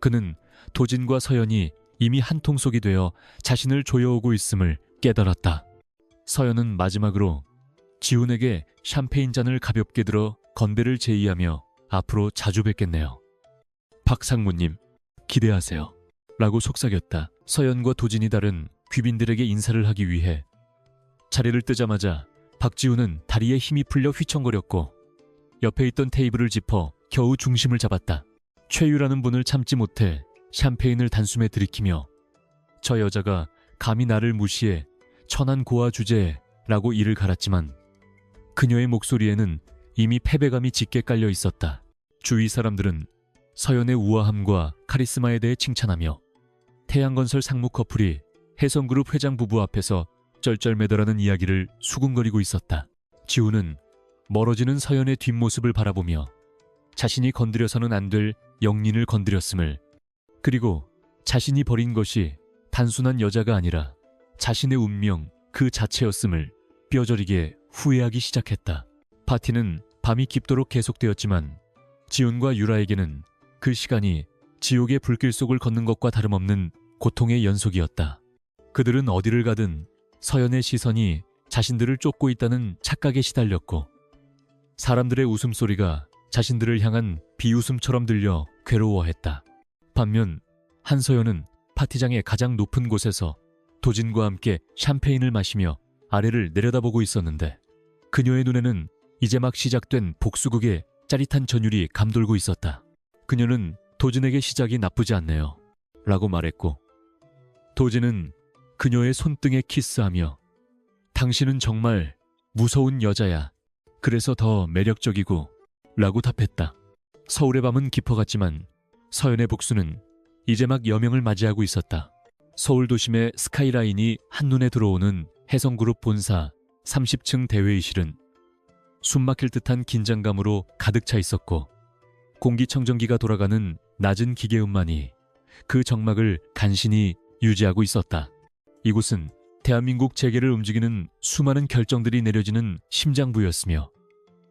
그는 도진과 서연이 이미 한 통속이 되어 자신을 조여오고 있음을 깨달았다. 서연은 마지막으로 지훈에게 샴페인 잔을 가볍게 들어 건배를 제의하며 앞으로 자주 뵙겠네요. 박 상무님, 기대하세요. 라고 속삭였다. 서연과 도진이 다른 귀빈들에게 인사를 하기 위해 자리를 뜨자마자 박지훈은 다리에 힘이 풀려 휘청거렸고 옆에 있던 테이블을 짚어 겨우 중심을 잡았다. 최유라는 분을 참지 못해 샴페인을 단숨에 들이키며 저 여자가 감히 나를 무시해 천한 고아 주제라고 이를 갈았지만 그녀의 목소리에는 이미 패배감이 짙게 깔려 있었다. 주위 사람들은 서연의 우아함과 카리스마에 대해 칭찬하며 태양건설 상무 커플이 해성그룹 회장 부부 앞에서 쩔쩔매더라는 이야기를 수군거리고 있었다. 지훈은 멀어지는 서연의 뒷모습을 바라보며 자신이 건드려서는 안 될 영린을 건드렸음을, 그리고 자신이 버린 것이 단순한 여자가 아니라 자신의 운명 그 자체였음을 뼈저리게 후회하기 시작했다. 파티는 밤이 깊도록 계속되었지만 지훈과 유라에게는 그 시간이 지옥의 불길 속을 걷는 것과 다름없는 고통의 연속이었다. 그들은 어디를 가든 서연의 시선이 자신들을 쫓고 있다는 착각에 시달렸고, 사람들의 웃음소리가 자신들을 향한 비웃음처럼 들려 괴로워했다. 반면 한서연은 파티장의 가장 높은 곳에서 도진과 함께 샴페인을 마시며 아래를 내려다보고 있었는데, 그녀의 눈에는 이제 막 시작된 복수극의 짜릿한 전율이 감돌고 있었다. 그녀는 도진에게 시작이 나쁘지 않네요. 라고 말했고, 도진은 그녀의 손등에 키스하며 당신은 정말 무서운 여자야. 그래서 더 매력적이고 라고 답했다. 서울의 밤은 깊어갔지만 서연의 복수는 이제 막 여명을 맞이하고 있었다. 서울 도심의 스카이라인이 한눈에 들어오는 혜성그룹 본사 30층 대회의실은 숨막힐 듯한 긴장감으로 가득 차 있었고, 공기청정기가 돌아가는 낮은 기계음만이 그 정막을 간신히 유지하고 있었다. 이곳은 대한민국 재계를 움직이는 수많은 결정들이 내려지는 심장부였으며,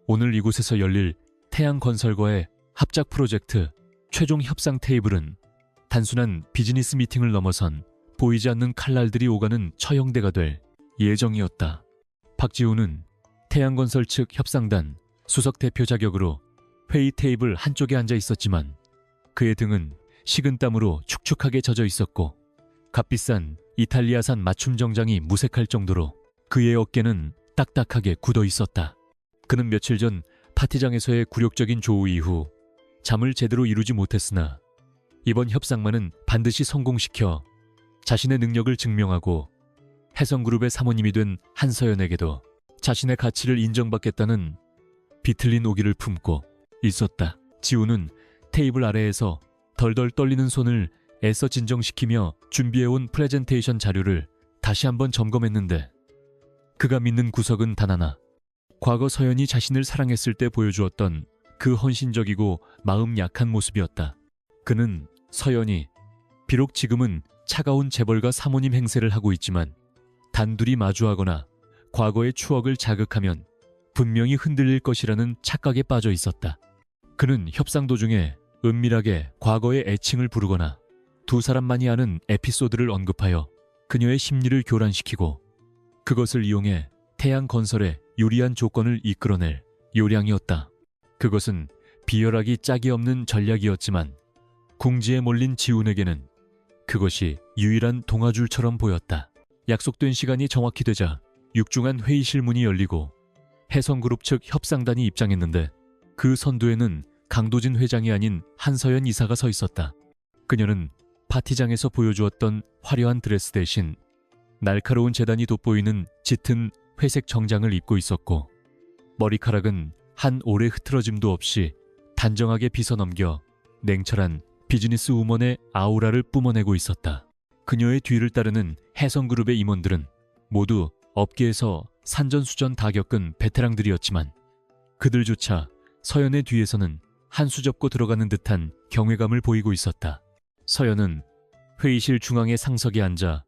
오늘 이곳에서 열릴 태양건설과의 합작 프로젝트 최종 협상 테이블은 단순한 비즈니스 미팅을 넘어선 보이지 않는 칼날들이 오가는 처형대가 될 예정이었다. 박지우는 태양건설 측 협상단 수석 대표 자격으로 회의 테이블 한쪽에 앉아 있었지만, 그의 등은 식은땀으로 축축하게 젖어 있었고 값비싼 이탈리아산 맞춤 정장이 무색할 정도로 그의 어깨는 딱딱하게 굳어 있었다. 그는 며칠 전 파티장에서의 굴욕적인 조우 이후 잠을 제대로 이루지 못했으나, 이번 협상만은 반드시 성공시켜 자신의 능력을 증명하고 혜성그룹의 사모님이 된 한서연에게도 자신의 가치를 인정받겠다는 비틀린 오기를 품고 있었다. 지우는 테이블 아래에서 덜덜 떨리는 손을 애써 진정시키며 준비해온 프레젠테이션 자료를 다시 한번 점검했는데, 그가 믿는 구석은 단 하나. 과거 서연이 자신을 사랑했을 때 보여주었던 그 헌신적이고 마음 약한 모습이었다. 그는 서연이 비록 지금은 차가운 재벌가 사모님 행세를 하고 있지만 단둘이 마주하거나 과거의 추억을 자극하면 분명히 흔들릴 것이라는 착각에 빠져 있었다. 그는 협상 도중에 은밀하게 과거의 애칭을 부르거나 두 사람만이 아는 에피소드를 언급하여 그녀의 심리를 교란시키고 그것을 이용해 태양건설에 유리한 조건을 이끌어낼 요량이었다. 그것은 비열하기 짝이 없는 전략이었지만 궁지에 몰린 지훈에게는 그것이 유일한 동아줄처럼 보였다. 약속된 시간이 정확히 되자 육중한 회의실 문이 열리고 혜성그룹 측 협상단이 입장했는데, 그 선두에는 강도진 회장이 아닌 한서연 이사가 서 있었다. 그녀는 파티장에서 보여주었던 화려한 드레스 대신 날카로운 재단이 돋보이는 짙은 회색 정장을 입고 있었고, 머리카락은 한 올의 흐트러짐도 없이 단정하게 빗어넘겨 냉철한 비즈니스 우먼의 아우라를 뿜어내고 있었다. 그녀의 뒤를 따르는 혜성그룹의 임원들은 모두 업계에서 산전수전 다 겪은 베테랑들이었지만, 그들조차 서연의 뒤에서는 한 수 접고 들어가는 듯한 경외감을 보이고 있었다. 서연은 회의실 중앙의 상석에 앉아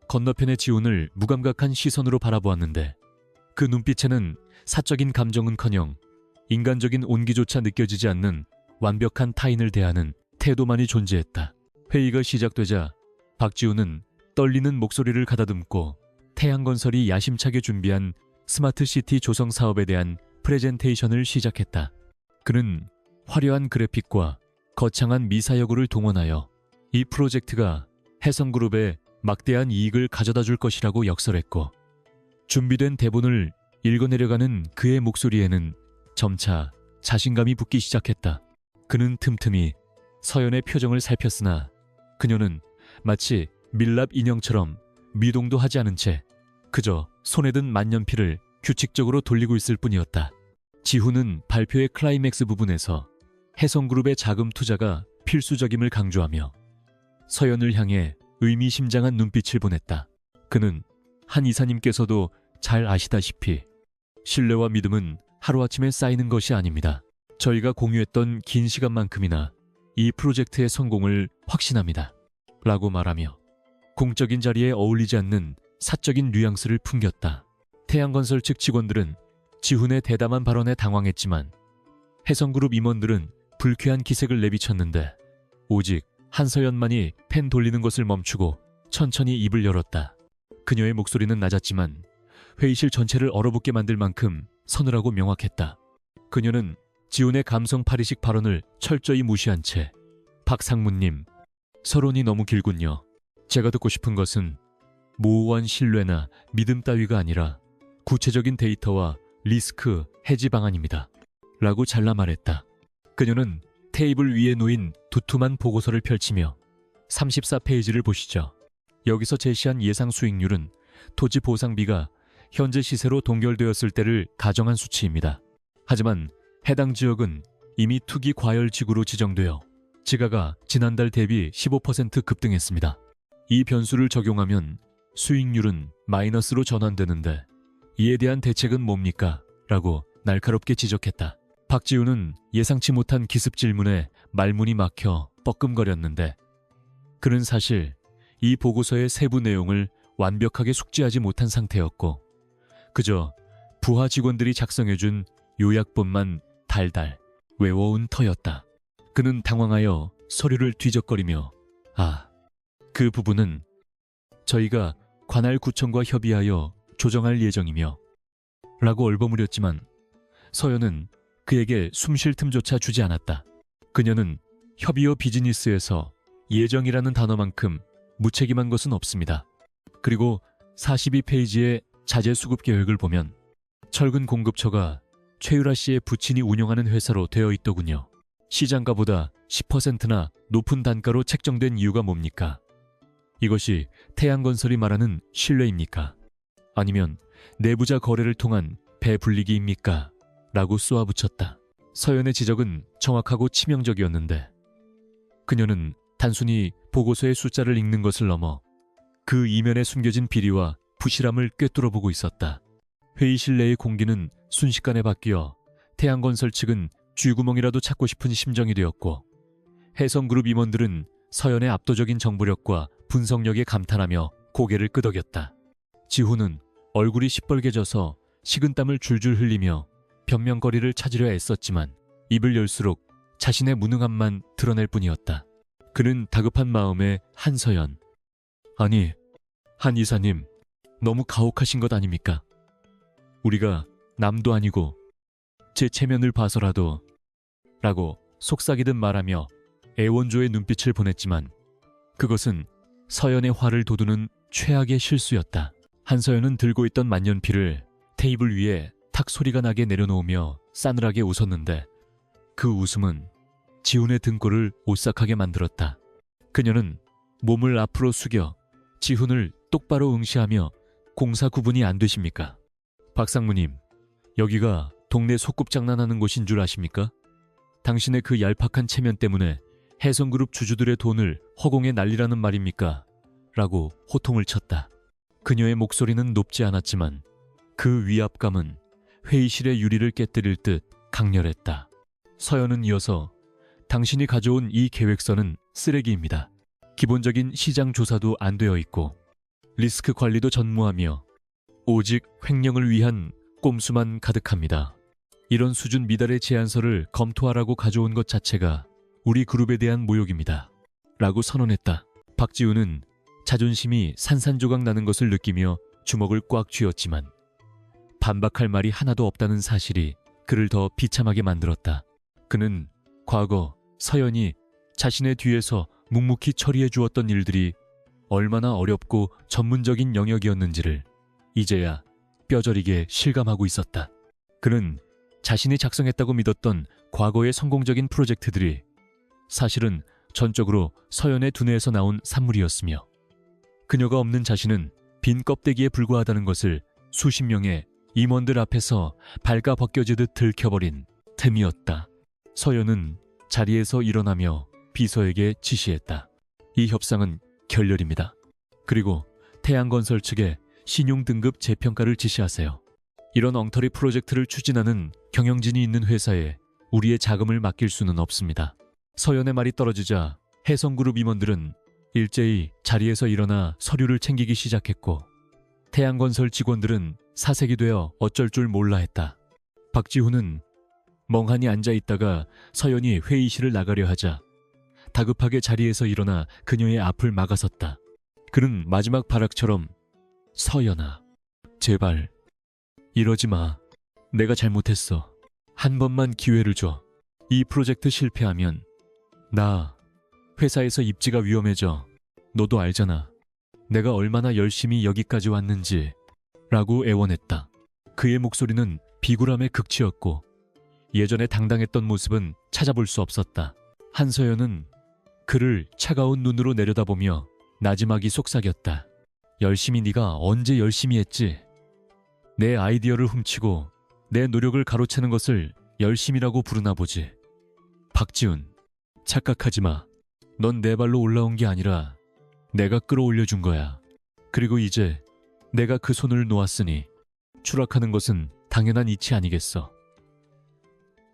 건너편의 지훈을 무감각한 시선으로 바라보았는데, 그 눈빛에는 사적인 감정은커녕 인간적인 온기조차 느껴지지 않는 완벽한 타인을 대하는 태도만이 존재했다. 회의가 시작되자 박지우는 떨리는 목소리를 가다듬고 태양건설이 야심차게 준비한 스마트시티 조성 사업에 대한 프레젠테이션을 시작했다. 그는 화려한 그래픽과 거창한 미사여구를 동원하여 이 프로젝트가 혜성그룹에 막대한 이익을 가져다 줄 것이라고 역설했고, 준비된 대본을 읽어내려가는 그의 목소리에는 점차 자신감이 붙기 시작했다. 그는 틈틈이 서연의 표정을 살폈으나 그녀는 마치 밀랍 인형처럼 미동도 하지 않은 채 그저 손에 든 만년필을 규칙적으로 돌리고 있을 뿐이었다. 지훈은 발표의 클라이맥스 부분에서 혜성그룹의 자금 투자가 필수적임을 강조하며 서연을 향해 의미심장한 눈빛을 보냈다. 그는 한 이사님께서도 잘 아시다시피 신뢰와 믿음은 하루아침에 쌓이는 것이 아닙니다. 저희가 공유했던 긴 시간만큼이나 이 프로젝트의 성공을 확신합니다. 라고 말하며 공적인 자리에 어울리지 않는 사적인 뉘앙스를 풍겼다. 태양건설 측 직원들은 지훈의 대담한 발언에 당황했지만 혜성그룹 임원들은 불쾌한 기색을 내비쳤는데, 오직 한서연만이 펜 돌리는 것을 멈추고 천천히 입을 열었다. 그녀의 목소리는 낮았지만 회의실 전체를 얼어붙게 만들 만큼 서늘하고 명확했다. 그녀는 지훈의 감성 파리식 발언을 철저히 무시한 채 박상무님, 서론이 너무 길군요. 제가 듣고 싶은 것은 모호한 신뢰나 믿음 따위가 아니라 구체적인 데이터와 리스크 해지 방안입니다. 라고 잘라 말했다. 그녀는 테이블 위에 놓인 두툼한 보고서를 펼치며 34페이지를 보시죠. 여기서 제시한 예상 수익률은 토지 보상비가 현재 시세로 동결되었을 때를 가정한 수치입니다. 하지만 해당 지역은 이미 투기 과열 지구로 지정되어 지가가 지난달 대비 15% 급등했습니다. 이 변수를 적용하면 수익률은 마이너스로 전환되는데 이에 대한 대책은 뭡니까? 라고 날카롭게 지적했다. 박지우는 예상치 못한 기습 질문에 말문이 막혀 뻐끔거렸는데 그는 사실 이 보고서의 세부 내용을 완벽하게 숙지하지 못한 상태였고 그저 부하 직원들이 작성해준 요약본만 달달 외워온 터였다. 그는 당황하여 서류를 뒤적거리며 그 부분은 저희가 관할 구청과 협의하여 조정할 예정이며 라고 얼버무렸지만 서연은 그에게 숨쉴 틈조차 주지 않았다. 그녀는 협의어 비즈니스에서 예정이라는 단어만큼 무책임한 것은 없습니다. 그리고 42페이지의 자재 수급 계획을 보면 철근 공급처가 최유라 씨의 부친이 운영하는 회사로 되어 있더군요. 시장가보다 10%나 높은 단가로 책정된 이유가 뭡니까? 이것이 태양건설이 말하는 신뢰입니까? 아니면 내부자 거래를 통한 배불리기입니까? 라고 쏘아붙였다. 서연의 지적은 정확하고 치명적이었는데 그녀는 단순히 보고서의 숫자를 읽는 것을 넘어 그 이면에 숨겨진 비리와 부실함을 꿰뚫어보고 있었다. 회의실 내의 공기는 순식간에 바뀌어 태양건설 측은 쥐구멍이라도 찾고 싶은 심정이 되었고 해성그룹 임원들은 서연의 압도적인 정보력과 분석력에 감탄하며 고개를 끄덕였다. 지후는 얼굴이 시뻘개져서 식은땀을 줄줄 흘리며 변명거리를 찾으려 애썼지만 입을 열수록 자신의 무능함만 드러낼 뿐이었다. 그는 다급한 마음에 한서연, 아니, 한 이사님, 너무 가혹하신 것 아닙니까? 우리가 남도 아니고 제 체면을 봐서라도 라고 속삭이듯 말하며 애원조의 눈빛을 보냈지만 그것은 서연의 화를 돋우는 최악의 실수였다. 한서연은 들고 있던 만년필을 테이블 위에 탁 소리가 나게 내려놓으며 싸늘하게 웃었는데 그 웃음은 지훈의 등골을 오싹하게 만들었다. 그녀는 몸을 앞으로 숙여 지훈을 똑바로 응시하며 공사 구분이 안 되십니까? 박상무님, 여기가 동네 소꿉장난하는 곳인 줄 아십니까? 당신의 그 얄팍한 체면 때문에 해성그룹 주주들의 돈을 허공에 날리라는 말입니까? 라고 호통을 쳤다. 그녀의 목소리는 높지 않았지만 그 위압감은 회의실의 유리를 깨뜨릴 듯 강렬했다. 서연은 이어서 당신이 가져온 이 계획서는 쓰레기입니다. 기본적인 시장 조사도 안 되어 있고 리스크 관리도 전무하며 오직 횡령을 위한 꼼수만 가득합니다. 이런 수준 미달의 제안서를 검토하라고 가져온 것 자체가 우리 그룹에 대한 모욕입니다. 라고 선언했다. 박지우는 자존심이 산산조각 나는 것을 느끼며 주먹을 꽉 쥐었지만 반박할 말이 하나도 없다는 사실이 그를 더 비참하게 만들었다. 그는 과거 서연이 자신의 뒤에서 묵묵히 처리해 주었던 일들이 얼마나 어렵고 전문적인 영역이었는지를 이제야 뼈저리게 실감하고 있었다. 그는 자신이 작성했다고 믿었던 과거의 성공적인 프로젝트들이 사실은 전적으로 서연의 두뇌에서 나온 산물이었으며 그녀가 없는 자신은 빈 껍데기에 불과하다는 것을 수십 명의 임원들 앞에서 발가 벗겨지듯 들켜버린 셈이었다. 서연은 자리에서 일어나며 비서에게 지시했다. 이 협상은 결렬입니다. 그리고 태양건설 측에 신용등급 재평가를 지시하세요. 이런 엉터리 프로젝트를 추진하는 경영진이 있는 회사에 우리의 자금을 맡길 수는 없습니다. 서연의 말이 떨어지자 해성그룹 임원들은 일제히 자리에서 일어나 서류를 챙기기 시작했고 태양건설 직원들은 사색이 되어 어쩔 줄 몰라 했다. 박지훈은 멍하니 앉아있다가 서연이 회의실을 나가려 하자 다급하게 자리에서 일어나 그녀의 앞을 막아섰다. 그는 마지막 발악처럼 서연아, 제발 이러지 마. 내가 잘못했어. 한 번만 기회를 줘. 이 프로젝트 실패하면 나 회사에서 입지가 위험해져. 너도 알잖아. 내가 얼마나 열심히 여기까지 왔는지 라고 애원했다. 그의 목소리는 비굴함의 극치였고 예전에 당당했던 모습은 찾아볼 수 없었다. 한서연은 그를 차가운 눈으로 내려다보며 나지막이 속삭였다. 열심히 네가 언제 열심히 했지? 내 아이디어를 훔치고 내 노력을 가로채는 것을 열심이라고 부르나 보지. 박지훈, 착각하지 마. 넌 내 발로 올라온 게 아니라 내가 끌어올려 준 거야. 그리고 이제 내가 그 손을 놓았으니 추락하는 것은 당연한 이치 아니겠어.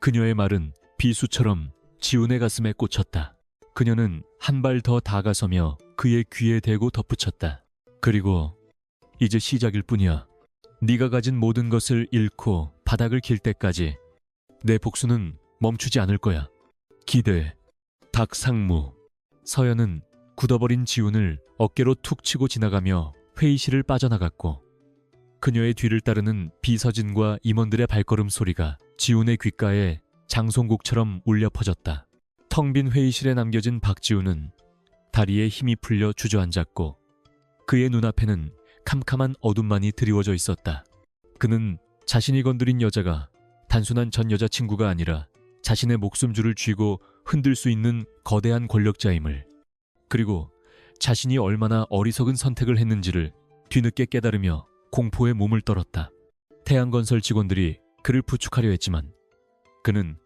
그녀의 말은 비수처럼 지훈의 가슴에 꽂혔다. 그녀는 한 발 더 다가서며 그의 귀에 대고 덧붙였다. 그리고 이제 시작일 뿐이야. 네가 가진 모든 것을 잃고 바닥을 길 때까지 내 복수는 멈추지 않을 거야. 기대해. 닥상무. 서연은 굳어버린 지훈을 어깨로 툭 치고 지나가며 회의실을 빠져나갔고 그녀의 뒤를 따르는 비서진과 임원들의 발걸음 소리가 지훈의 귓가에 장송곡처럼 울려 퍼졌다. 텅 빈 회의실에 남겨진 박지훈은 다리에 힘이 풀려 주저앉았고 그의 눈앞에는 캄캄한 어둠만이 드리워져 있었다. 그는 자신이 건드린 여자가 단순한 전 여자친구가 아니라 자신의 목숨줄을 쥐고 흔들 수 있는 거대한 권력자임을, 그리고 자신이 얼마나 어리석은 선택을 했는지를 뒤늦게 깨달으며 공포에 몸을 떨었다. 태양건설 직원들이 그를 부축하려 했지만 그는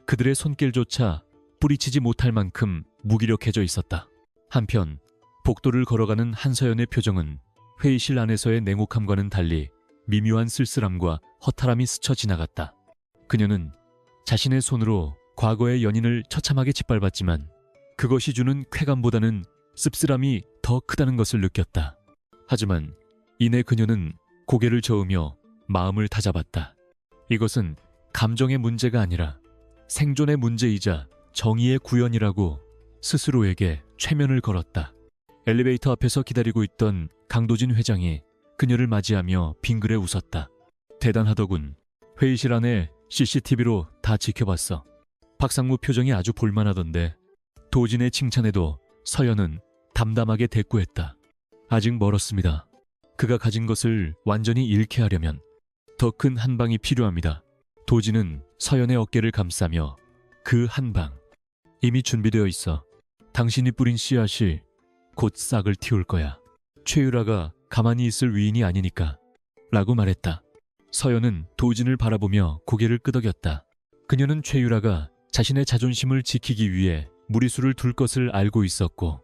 그들의 손길조차 뿌리치지 못할 만큼 무기력해져 있었다. 한편 복도를 걸어가는 한서연의 표정은 회의실 안에서의 냉혹함과는 달리 미묘한 쓸쓸함과 허탈함이 스쳐 지나갔다. 그녀는 자신의 손으로 과거의 연인을 처참하게 짓밟았지만 그것이 주는 쾌감보다는 씁쓸함이 더 크다는 것을 느꼈다. 하지만 이내 그녀는 고개를 저으며 마음을 다잡았다. 이것은 감정의 문제가 아니라 생존의 문제이자 정의의 구현이라고 스스로에게 최면을 걸었다. 엘리베이터 앞에서 기다리고 있던 강도진 회장이 그녀를 맞이하며 빙그레 웃었다. 대단하더군. 회의실 안에 CCTV로 다 지켜봤어. 박상무 표정이 아주 볼만하던데. 도진의 칭찬에도 서연은 담담하게 대꾸했다. 아직 멀었습니다. 그가 가진 것을 완전히 잃게 하려면 더 큰 한방이 필요합니다. 도진은 서연의 어깨를 감싸며 그 한방, 이미 준비되어 있어. 당신이 뿌린 씨앗이 곧 싹을 틔울 거야. 최유라가 가만히 있을 위인이 아니니까 라고 말했다. 서연은 도진을 바라보며 고개를 끄덕였다. 그녀는 최유라가 자신의 자존심을 지키기 위해 무리수를 둘 것을 알고 있었고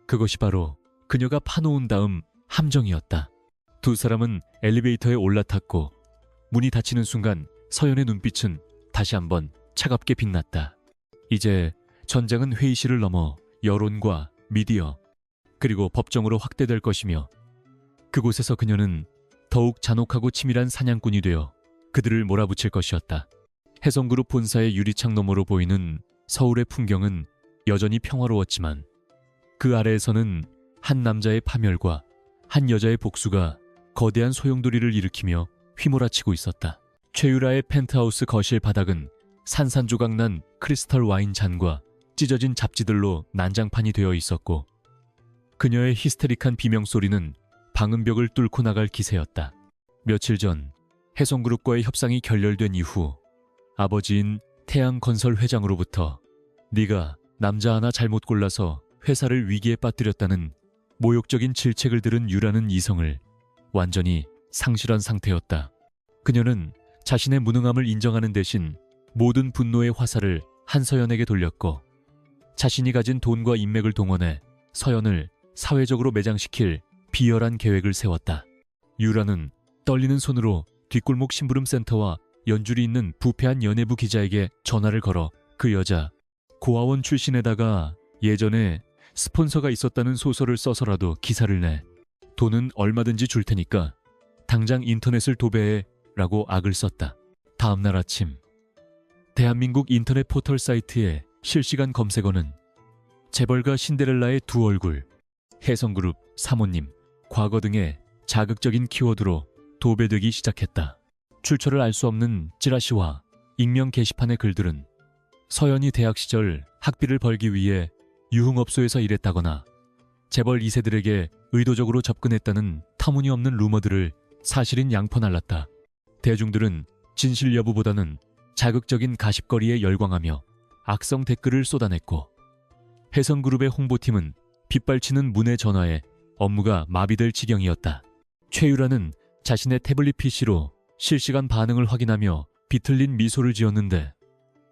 그것이 바로 그녀가 파놓은 다음 함정이었다. 두 사람은 엘리베이터에 올라탔고 문이 닫히는 순간 서연의 눈빛은 다시 한번 차갑게 빛났다. 이제 전장은 회의실을 넘어 여론과 미디어 그리고 법정으로 확대될 것이며 그곳에서 그녀는 더욱 잔혹하고 치밀한 사냥꾼이 되어 그들을 몰아붙일 것이었다. 해성그룹 본사의 유리창 너머로 보이는 서울의 풍경은 여전히 평화로웠지만 그 아래에서는 한 남자의 파멸과 한 여자의 복수가 거대한 소용돌이를 일으키며 휘몰아치고 있었다. 최유라의 펜트하우스 거실 바닥은 산산조각난 크리스털 와인 잔과 찢어진 잡지들로 난장판이 되어 있었고 그녀의 히스테릭한 비명소리는 방음벽을 뚫고 나갈 기세였다. 며칠 전 해성그룹과의 협상이 결렬된 이후 아버지인 태양건설 회장으로부터 네가 남자 하나 잘못 골라서 회사를 위기에 빠뜨렸다는 모욕적인 질책을 들은 유라는 이성을 완전히 상실한 상태였다. 그녀는 자신의 무능함을 인정하는 대신 모든 분노의 화살을 한서연에게 돌렸고 자신이 가진 돈과 인맥을 동원해 서연을 사회적으로 매장시킬 비열한 계획을 세웠다. 유라는 떨리는 손으로 뒷골목 심부름센터와 연줄이 있는 부패한 연예부 기자에게 전화를 걸어 그 여자 고아원 출신에다가 예전에 스폰서가 있었다는 소설을 써서라도 기사를 내 돈은 얼마든지 줄 테니까 당장 인터넷을 도배해 라고 악을 썼다. 다음날 아침 대한민국 인터넷 포털 사이트의 실시간 검색어는 재벌가 신데렐라의 두 얼굴, 해성그룹 사모님, 과거 등의 자극적인 키워드로 도배되기 시작했다. 출처를 알 수 없는 찌라시와 익명 게시판의 글들은 서연이 대학 시절 학비를 벌기 위해 유흥업소에서 일했다거나 재벌 2세들에게 의도적으로 접근했다는 터무니없는 루머들을 사실인 양포날랐다. 대중들은 진실 여부보다는 자극적인 가십거리에 열광하며 악성 댓글을 쏟아냈고, 혜성그룹의 홍보팀은 빗발치는 문의 전화에 업무가 마비될 지경이었다. 최유라는 자신의 태블릿 PC로 실시간 반응을 확인하며 비틀린 미소를 지었는데,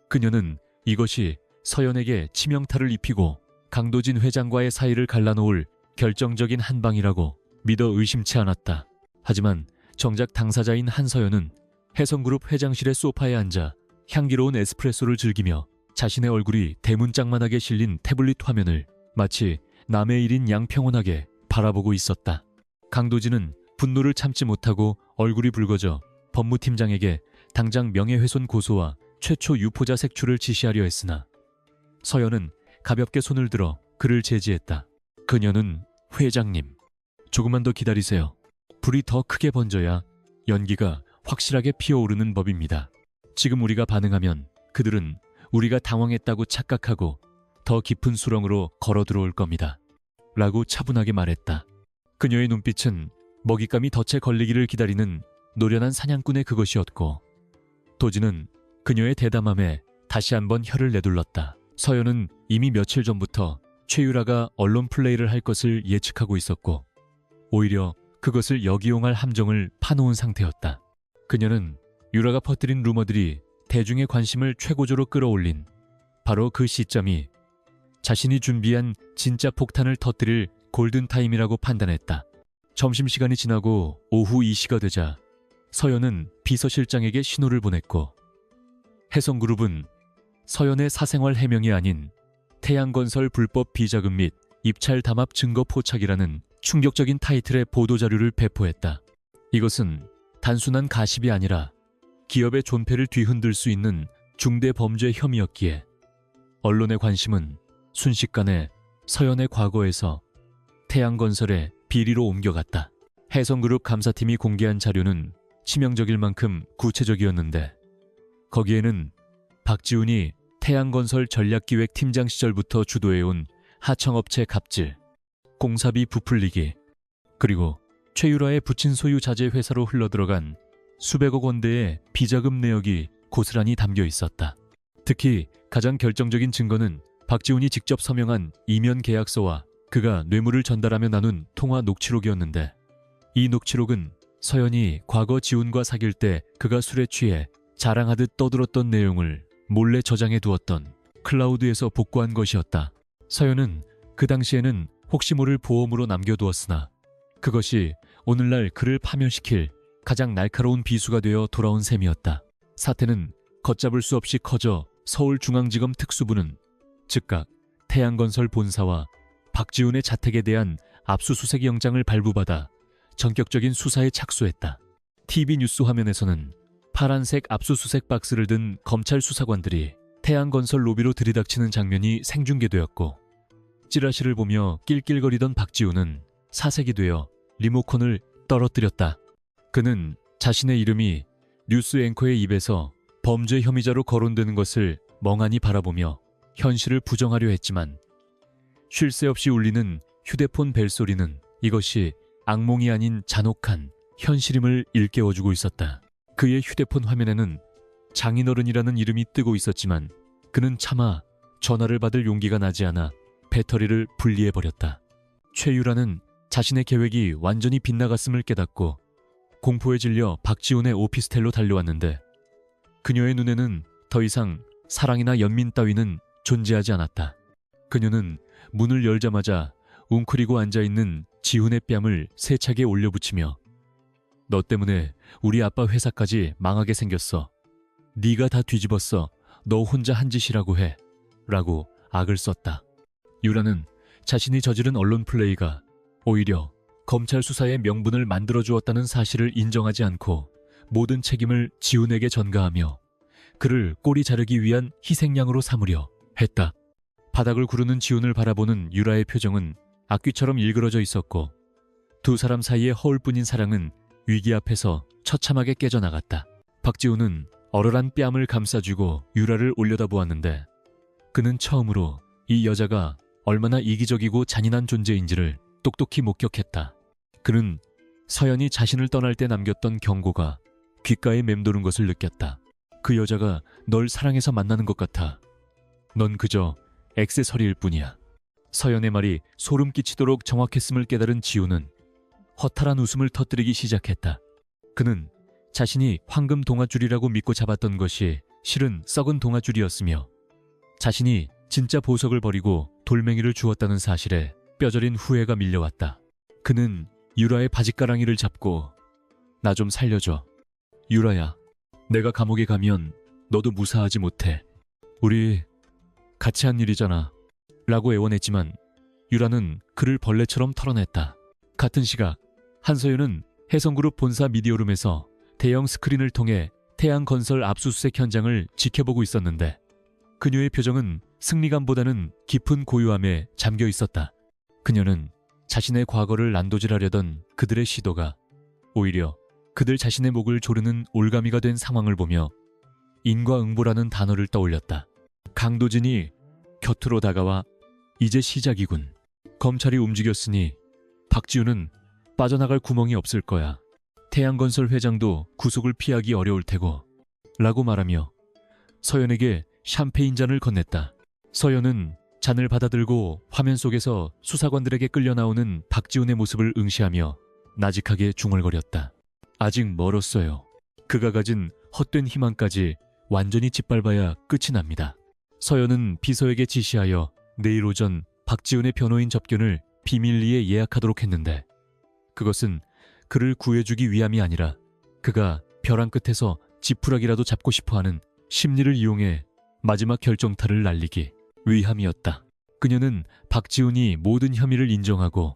그녀는 이것이 서연에게 치명타를 입히고 강도진 회장과의 사이를 갈라놓을 결정적인 한방이라고 믿어 의심치 않았다. 하지만 정작 당사자인 한서연은 혜성그룹 회장실의 소파에 앉아 향기로운 에스프레소를 즐기며 자신의 얼굴이 대문짝만하게 실린 태블릿 화면을 마치 남의 일인 양 평온하게 바라보고 있었다. 강도진은 분노를 참지 못하고 얼굴이 붉어져 법무팀장에게 당장 명예훼손 고소와 최초 유포자 색출을 지시하려 했으나 서연은 가볍게 손을 들어 그를 제지했다. 그녀는 회장님, 조금만 더 기다리세요. 불이 더 크게 번져야 연기가 확실하게 피어오르는 법입니다. 지금 우리가 반응하면 그들은 우리가 당황했다고 착각하고 더 깊은 수렁으로 걸어 들어올 겁니다. 라고 차분하게 말했다. 그녀의 눈빛은 먹잇감이 덫에 걸리기를 기다리는 노련한 사냥꾼의 그것이었고, 도진은 그녀의 대담함에 다시 한번 혀를 내둘렀다. 서연은 이미 며칠 전부터 최유라가 언론 플레이를 할 것을 예측하고 있었고, 오히려 그것을 역이용할 함정을 파놓은 상태였다. 그녀는 유라가 퍼뜨린 루머들이 대중의 관심을 최고조로 끌어올린 바로 그 시점이 자신이 준비한 진짜 폭탄을 터뜨릴 골든타임이라고 판단했다. 점심시간이 지나고 오후 2시가 되자 서연은 비서실장에게 신호를 보냈고, 혜성그룹은 서연의 사생활 해명이 아닌 태양건설 불법 비자금 및 입찰 담합 증거 포착이라는 충격적인 타이틀의 보도자료를 배포했다. 이것은 단순한 가십이 아니라 기업의 존폐를 뒤흔들 수 있는 중대 범죄 혐의였기에 언론의 관심은 순식간에 서연의 과거에서 태양건설의 비리로 옮겨갔다. 혜성그룹 감사팀이 공개한 자료는 치명적일 만큼 구체적이었는데, 거기에는 박지훈이 태양건설 전략기획팀장 시절부터 주도해온 하청업체 갑질, 공사비 부풀리기, 그리고 최유라의 부친 소유 자재 회사로 흘러들어간 수백억 원대의 비자금 내역이 고스란히 담겨 있었다. 특히 가장 결정적인 증거는 박지훈이 직접 서명한 이면 계약서와 그가 뇌물을 전달하며 나눈 통화 녹취록이었는데, 이 녹취록은 서연이 과거 지훈과 사귈 때 그가 술에 취해 자랑하듯 떠들었던 내용을 몰래 저장해 두었던 클라우드에서 복구한 것이었다. 서연은 그 당시에는 혹시 모를 보험으로 남겨두었으나 그것이 오늘날 그를 파면시킬 가장 날카로운 비수가 되어 돌아온 셈이었다. 사태는 걷잡을 수 없이 커져 서울중앙지검 특수부는 즉각 태양건설 본사와 박지훈의 자택에 대한 압수수색 영장을 발부받아 전격적인 수사에 착수했다. TV 뉴스 화면에서는 파란색 압수수색 박스를 든 검찰 수사관들이 태양건설 로비로 들이닥치는 장면이 생중계되었고, 찌라시를 보며 낄낄거리던 박지훈은 사색이 되어 리모컨을 떨어뜨렸다. 그는 자신의 이름이 뉴스 앵커의 입에서 범죄 혐의자로 거론되는 것을 멍하니 바라보며 현실을 부정하려 했지만, 쉴 새 없이 울리는 휴대폰 벨소리는 이것이 악몽이 아닌 잔혹한 현실임을 일깨워주고 있었다. 그의 휴대폰 화면에는 장인어른이라는 이름이 뜨고 있었지만 그는 차마 전화를 받을 용기가 나지 않아 배터리를 분리해버렸다. 최유라는 자신의 계획이 완전히 빗나갔음을 깨닫고 공포에 질려 박지훈의 오피스텔로 달려왔는데, 그녀의 눈에는 더 이상 사랑이나 연민 따위는 존재하지 않았다. 그녀는 문을 열자마자 웅크리고 앉아있는 지훈의 뺨을 세차게 올려붙이며 "너 때문에 우리 아빠 회사까지 망하게 생겼어. 네가 다 뒤집었어. 너 혼자 한 짓이라고 해." 라고 악을 썼다. 유라는 자신이 저지른 언론 플레이가 오히려 검찰 수사의 명분을 만들어주었다는 사실을 인정하지 않고 모든 책임을 지훈에게 전가하며 그를 꼬리 자르기 위한 희생양으로 삼으려 했다. 바닥을 구르는 지훈을 바라보는 유라의 표정은 악귀처럼 일그러져 있었고, 두 사람 사이의 허울뿐인 사랑은 위기 앞에서 처참하게 깨져나갔다. 박지훈은 얼얼한 뺨을 감싸주고 유라를 올려다보았는데, 그는 처음으로 이 여자가 얼마나 이기적이고 잔인한 존재인지를 똑똑히 목격했다. 그는 서연이 자신을 떠날 때 남겼던 경고가 귓가에 맴도는 것을 느꼈다. 그 여자가 널 사랑해서 만나는 것 같아. 넌 그저 액세서리일 뿐이야. 서연의 말이 소름 끼치도록 정확했음을 깨달은 지우는 허탈한 웃음을 터뜨리기 시작했다. 그는 자신이 황금 동아줄이라고 믿고 잡았던 것이 실은 썩은 동아줄이었으며 자신이 진짜 보석을 버리고 돌멩이를 주었다는 사실에 뼈저린 후회가 밀려왔다. 그는 유라의 바짓가랑이를 잡고 나 좀 살려줘. 유라야, 내가 감옥에 가면 너도 무사하지 못해. 우리 같이 한 일이잖아. 라고 애원했지만 유라는 그를 벌레처럼 털어냈다. 같은 시각 한서연은 해성그룹 본사 미디어룸에서 대형 스크린을 통해 태양건설 압수수색 현장을 지켜보고 있었는데 그녀의 표정은 승리감보다는 깊은 고요함에 잠겨 있었다. 그녀는 자신의 과거를 난도질하려던 그들의 시도가 오히려 그들 자신의 목을 조르는 올가미가 된 상황을 보며 인과응보라는 단어를 떠올렸다. 강도진이 곁으로 다가와 이제 시작이군. 검찰이 움직였으니 박지우는 빠져나갈 구멍이 없을 거야. 태양건설 회장도 구속을 피하기 어려울 테고 라고 말하며 서연에게 샴페인 잔을 건넸다. 서연은 잔을 받아들고 화면 속에서 수사관들에게 끌려 나오는 박지훈의 모습을 응시하며 나직하게 중얼거렸다. 아직 멀었어요. 그가 가진 헛된 희망까지 완전히 짓밟아야 끝이 납니다. 서연은 비서에게 지시하여 내일 오전 박지훈의 변호인 접견을 비밀리에 예약하도록 했는데 그것은 그를 구해주기 위함이 아니라 그가 벼랑 끝에서 지푸라기라도 잡고 싶어하는 심리를 이용해 마지막 결정타를 날리기 위함이었다. 그녀는 박지훈이 모든 혐의를 인정하고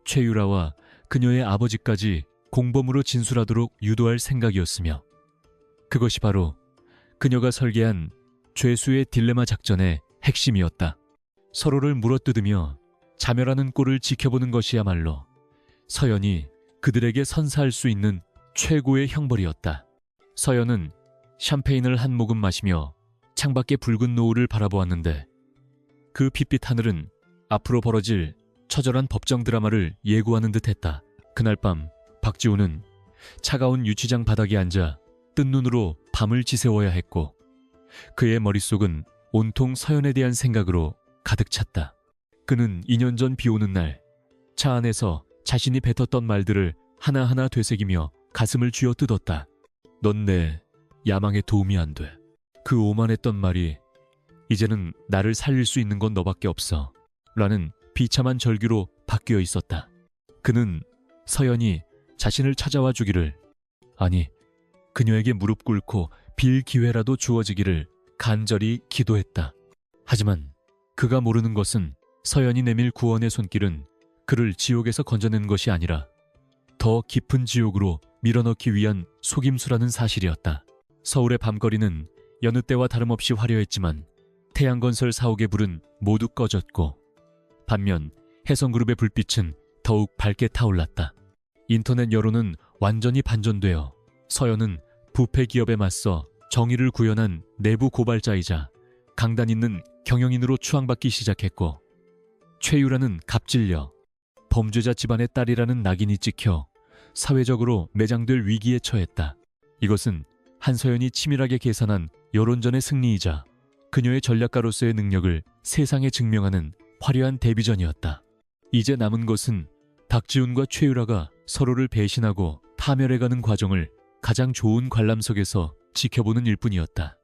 최유라와 그녀의 아버지까지 공범으로 진술하도록 유도할 생각이었으며 그것이 바로 그녀가 설계한 죄수의 딜레마 작전의 핵심이었다. 서로를 물어뜯으며 자멸하는 꼴을 지켜보는 것이야말로 서연이 그들에게 선사할 수 있는 최고의 형벌이었다. 서연은 샴페인을 한 모금 마시며 창밖의 붉은 노을을 바라보았는데 그 핏빛 하늘은 앞으로 벌어질 처절한 법정 드라마를 예고하는 듯했다. 그날 밤 박지우는 차가운 유치장 바닥에 앉아 뜬 눈으로 밤을 지새워야 했고 그의 머릿속은 온통 서연에 대한 생각으로 가득 찼다. 그는 2년 전 비 오는 날 차 안에서 자신이 뱉었던 말들을 하나하나 되새기며 가슴을 쥐어뜯었다. 넌 내 야망에 도움이 안 돼. 그 오만했던 말이 이제는 나를 살릴 수 있는 건 너밖에 없어. 라는 비참한 절규로 바뀌어 있었다. 그는 서연이 자신을 찾아와 주기를, 아니 그녀에게 무릎 꿇고 빌 기회라도 주어지기를 간절히 기도했다. 하지만 그가 모르는 것은 서연이 내밀 구원의 손길은 그를 지옥에서 건져낸 것이 아니라 더 깊은 지옥으로 밀어넣기 위한 속임수라는 사실이었다. 서울의 밤거리는 여느 때와 다름없이 화려했지만 태양건설 사옥의 불은 모두 꺼졌고 반면 해성그룹의 불빛은 더욱 밝게 타올랐다. 인터넷 여론은 완전히 반전되어 서연은 부패 기업에 맞서 정의를 구현한 내부 고발자이자 강단 있는 경영인으로 추앙받기 시작했고 최유라는 갑질녀, 범죄자 집안의 딸이라는 낙인이 찍혀 사회적으로 매장될 위기에 처했다. 이것은 한서연이 치밀하게 계산한 여론전의 승리이자 그녀의 전략가로서의 능력을 세상에 증명하는 화려한 데뷔전이었다. 이제 남은 것은 박지훈과 최유라가 서로를 배신하고 파멸해가는 과정을 가장 좋은 관람석에서 지켜보는 일뿐이었다.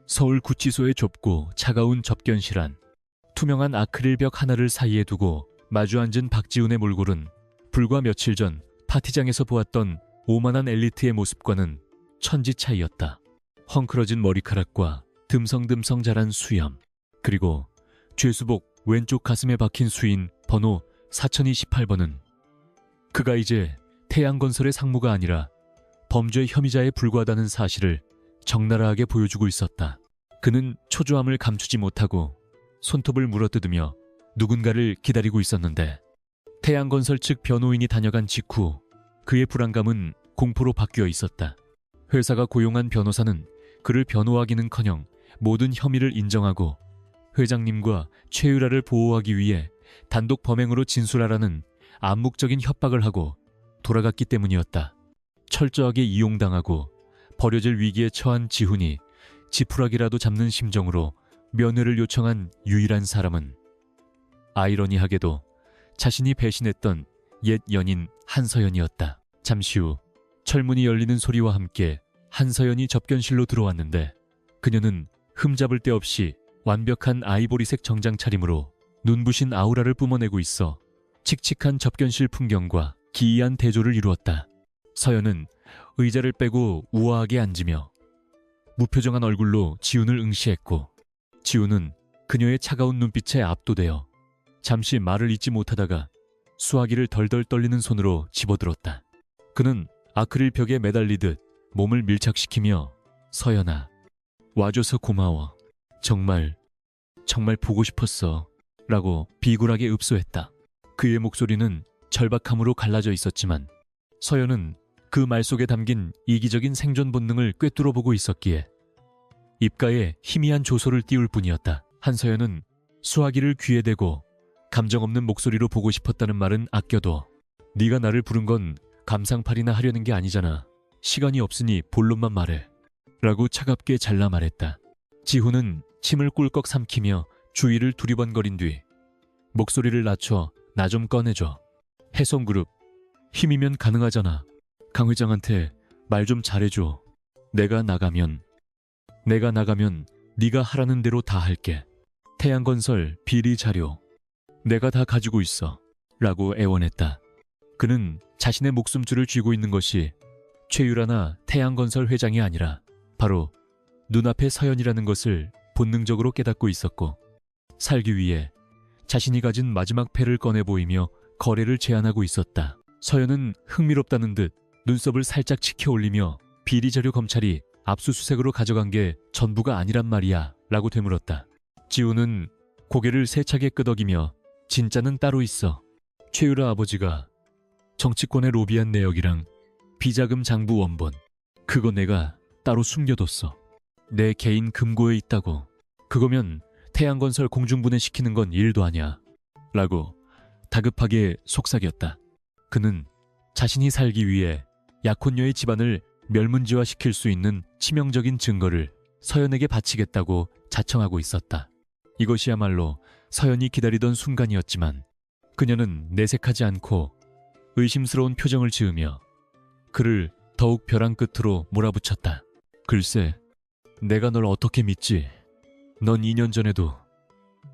서울 구치소의 좁고 차가운 접견실 안, 투명한 아크릴 벽 하나를 사이에 두고 마주 앉은 박지훈의 몰골은 불과 며칠 전 파티장에서 보았던 오만한 엘리트의 모습과는 천지 차이였다. 헝클어진 머리카락과 듬성듬성 자란 수염, 그리고 죄수복 왼쪽 가슴에 박힌 수인 번호 4028번은 그가 이제 태양건설의 상무가 아니라 범죄 혐의자에 불과하다는 사실을 적나라하게 보여주고 있었다. 그는 초조함을 감추지 못하고 손톱을 물어뜯으며 누군가를 기다리고 있었는데 태양건설 측 변호인이 다녀간 직후 그의 불안감은 공포로 바뀌어 있었다. 회사가 고용한 변호사는 그를 변호하기는커녕 모든 혐의를 인정하고 회장님과 최유라를 보호하기 위해 단독 범행으로 진술하라는 암묵적인 협박을 하고 돌아갔기 때문이었다. 철저하게 이용당하고 버려질 위기에 처한 지훈이 지푸라기라도 잡는 심정으로 면회를 요청한 유일한 사람은 아이러니하게도 자신이 배신했던 옛 연인 한서연이었다. 잠시 후 철문이 열리는 소리와 함께 한서연이 접견실로 들어왔는데 그녀는 흠잡을 데 없이 완벽한 아이보리색 정장 차림으로 눈부신 아우라를 뿜어내고 있어 칙칙한 접견실 풍경과 기이한 대조를 이루었다. 서연은 의자를 빼고 우아하게 앉으며 무표정한 얼굴로 지훈을 응시했고 지훈은 그녀의 차가운 눈빛에 압도되어 잠시 말을 잇지 못하다가 수화기를 덜덜 떨리는 손으로 집어들었다. 그는 아크릴 벽에 매달리듯 몸을 밀착시키며 서연아, 와줘서 고마워. 정말 보고 싶었어. 라고 비굴하게 읍소했다. 그의 목소리는 절박함으로 갈라져 있었지만 서연은 그 말 속에 담긴 이기적인 생존 본능을 꿰뚫어 보고 있었기에 입가에 희미한 조소를 띄울 뿐이었다. 한서연은 수화기를 귀에 대고 감정 없는 목소리로 보고 싶었다는 말은 아껴둬. 네가 나를 부른 건 감상팔이나 하려는 게 아니잖아. 시간이 없으니 본론만 말해. 라고 차갑게 잘라 말했다. 지훈은 침을 꿀꺽 삼키며 주위를 두리번거린 뒤 목소리를 낮춰 나 좀 꺼내줘. 혜성그룹 힘이면 가능하잖아. 강 회장한테 말 좀 잘해줘. 내가 나가면 네가 하라는 대로 다 할게. 태양건설 비리 자료 내가 다 가지고 있어. 라고 애원했다. 그는 자신의 목숨줄을 쥐고 있는 것이 최유라나 태양건설 회장이 아니라 바로 눈앞의 서연이라는 것을 본능적으로 깨닫고 있었고 살기 위해 자신이 가진 마지막 패를 꺼내 보이며 거래를 제안하고 있었다. 서연은 흥미롭다는 듯 눈썹을 살짝 치켜 올리며 비리 자료 검찰이 압수수색으로 가져간 게 전부가 아니란 말이야 라고 되물었다. 지훈은 고개를 세차게 끄덕이며 진짜는 따로 있어. 최유라 아버지가 정치권에 로비한 내역이랑 비자금 장부 원본 그거 내가 따로 숨겨뒀어. 내 개인 금고에 있다고. 그거면 태양건설 공중분해시키는 건 일도 아니야. 라고 다급하게 속삭였다. 그는 자신이 살기 위해 약혼녀의 집안을 멸문지화시킬 수 있는 치명적인 증거를 서연에게 바치겠다고 자청하고 있었다. 이것이야말로 서연이 기다리던 순간이었지만 그녀는 내색하지 않고 의심스러운 표정을 지으며 그를 더욱 벼랑 끝으로 몰아붙였다. 글쎄, 내가 널 어떻게 믿지? 넌 2년 전에도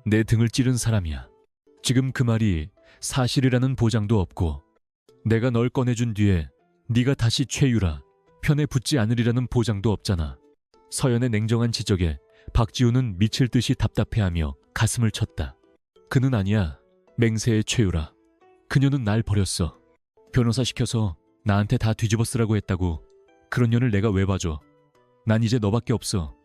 내 등을 찌른 사람이야. 지금 그 말이 사실이라는 보장도 없고 내가 널 꺼내준 뒤에 네가 다시 최유라 편에 붙지 않으리라는 보장도 없잖아. 서연의 냉정한 지적에 박지훈은 미칠 듯이 답답해하며 가슴을 쳤다. 그는 아니야. 맹세의 최유라. 그녀는 날 버렸어. 변호사 시켜서 나한테 다 뒤집어 쓰라고 했다고. 그런 년을 내가 왜 봐줘. 난 이제 너밖에 없어.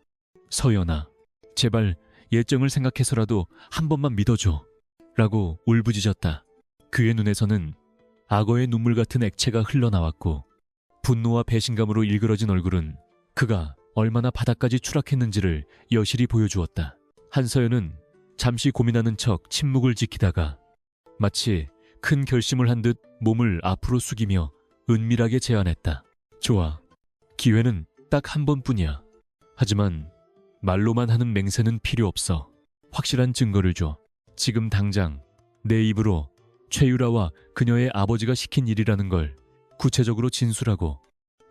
서연아, 제발 예정을 생각해서라도 한 번만 믿어줘. 라고 울부짖었다. 그의 눈에서는 악어의 눈물 같은 액체가 흘러나왔고 분노와 배신감으로 일그러진 얼굴은 그가 얼마나 바닥까지 추락했는지를 여실히 보여주었다. 한서연은 잠시 고민하는 척 침묵을 지키다가 마치 큰 결심을 한 듯 몸을 앞으로 숙이며 은밀하게 제안했다. 좋아. 기회는 딱 한 번뿐이야. 하지만 말로만 하는 맹세는 필요 없어. 확실한 증거를 줘. 지금 당장 내 입으로 최유라와 그녀의 아버지가 시킨 일이라는 걸 구체적으로 진술하고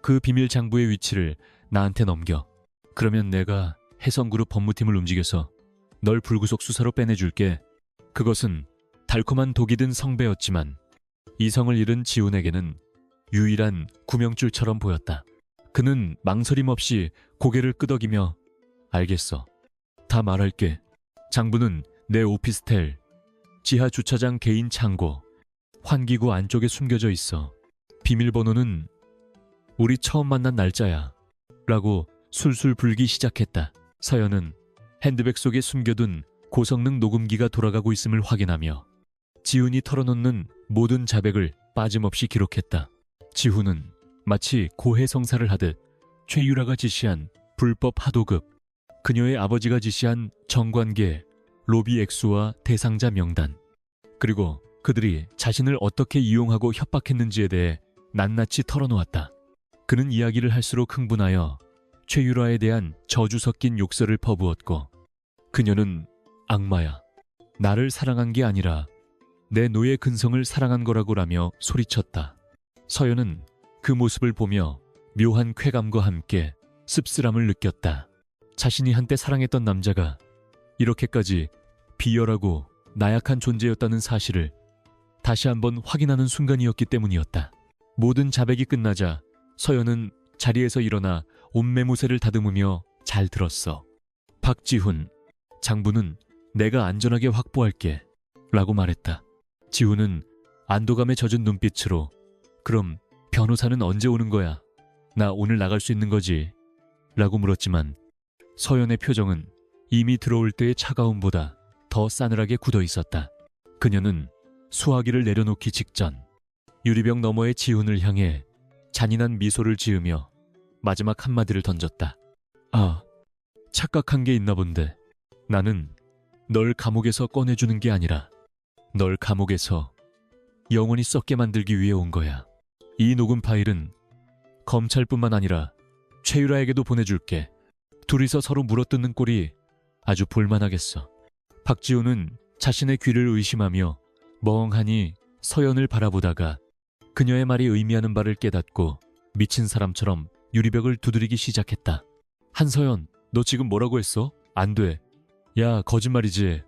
그 비밀 장부의 위치를 나한테 넘겨. 그러면 내가 혜성그룹 법무팀을 움직여서 널 불구속 수사로 빼내줄게. 그것은 달콤한 독이 든 성배였지만 이성을 잃은 지훈에게는 유일한 구명줄처럼 보였다. 그는 망설임 없이 고개를 끄덕이며 알겠어. 다 말할게. 장부는 내 오피스텔 지하 주차장 개인 창고 환기구 안쪽에 숨겨져 있어. 비밀번호는 우리 처음 만난 날짜야. 라고 술술 불기 시작했다. 서연은 핸드백 속에 숨겨둔 고성능 녹음기가 돌아가고 있음을 확인하며 지훈이 털어놓는 모든 자백을 빠짐없이 기록했다. 지훈은 마치 고해성사를 하듯 최유라가 지시한 불법 하도급, 그녀의 아버지가 지시한 정관계, 로비 액수와 대상자 명단, 그리고 그들이 자신을 어떻게 이용하고 협박했는지에 대해 낱낱이 털어놓았다. 그는 이야기를 할수록 흥분하여 최유라에 대한 저주 섞인 욕설을 퍼부었고, 그녀는 악마야. 나를 사랑한 게 아니라 내 노예 근성을 사랑한 거라고라며 소리쳤다. 서연은 그 모습을 보며 묘한 쾌감과 함께 씁쓸함을 느꼈다. 자신이 한때 사랑했던 남자가 이렇게까지 비열하고 나약한 존재였다는 사실을 다시 한번 확인하는 순간이었기 때문이었다. 모든 자백이 끝나자 서연은 자리에서 일어나 옷매무새를 다듬으며 잘 들었어. 박지훈, 장부는 내가 안전하게 확보할게 라고 말했다. 지훈은 안도감에 젖은 눈빛으로 그럼 변호사는 언제 오는 거야? 나 오늘 나갈 수 있는 거지? 라고 물었지만 서연의 표정은 이미 들어올 때의 차가움보다 더 싸늘하게 굳어 있었다. 그녀는 수화기를 내려놓기 직전 유리병 너머의 지훈을 향해 잔인한 미소를 지으며 마지막 한마디를 던졌다. 아, 착각한 게 있나 본데. 나는 널 감옥에서 꺼내주는 게 아니라 널 감옥에서 영원히 썩게 만들기 위해 온 거야. 이 녹음 파일은 검찰뿐만 아니라 최유라에게도 보내줄게. 둘이서 서로 물어뜯는 꼴이 아주 볼만하겠어. 박지훈은 자신의 귀를 의심하며 멍하니 서연을 바라보다가 그녀의 말이 의미하는 바를 깨닫고 미친 사람처럼 유리벽을 두드리기 시작했다. 한서연, 너 지금 뭐라고 했어? 안 돼. 야, 거짓말이지.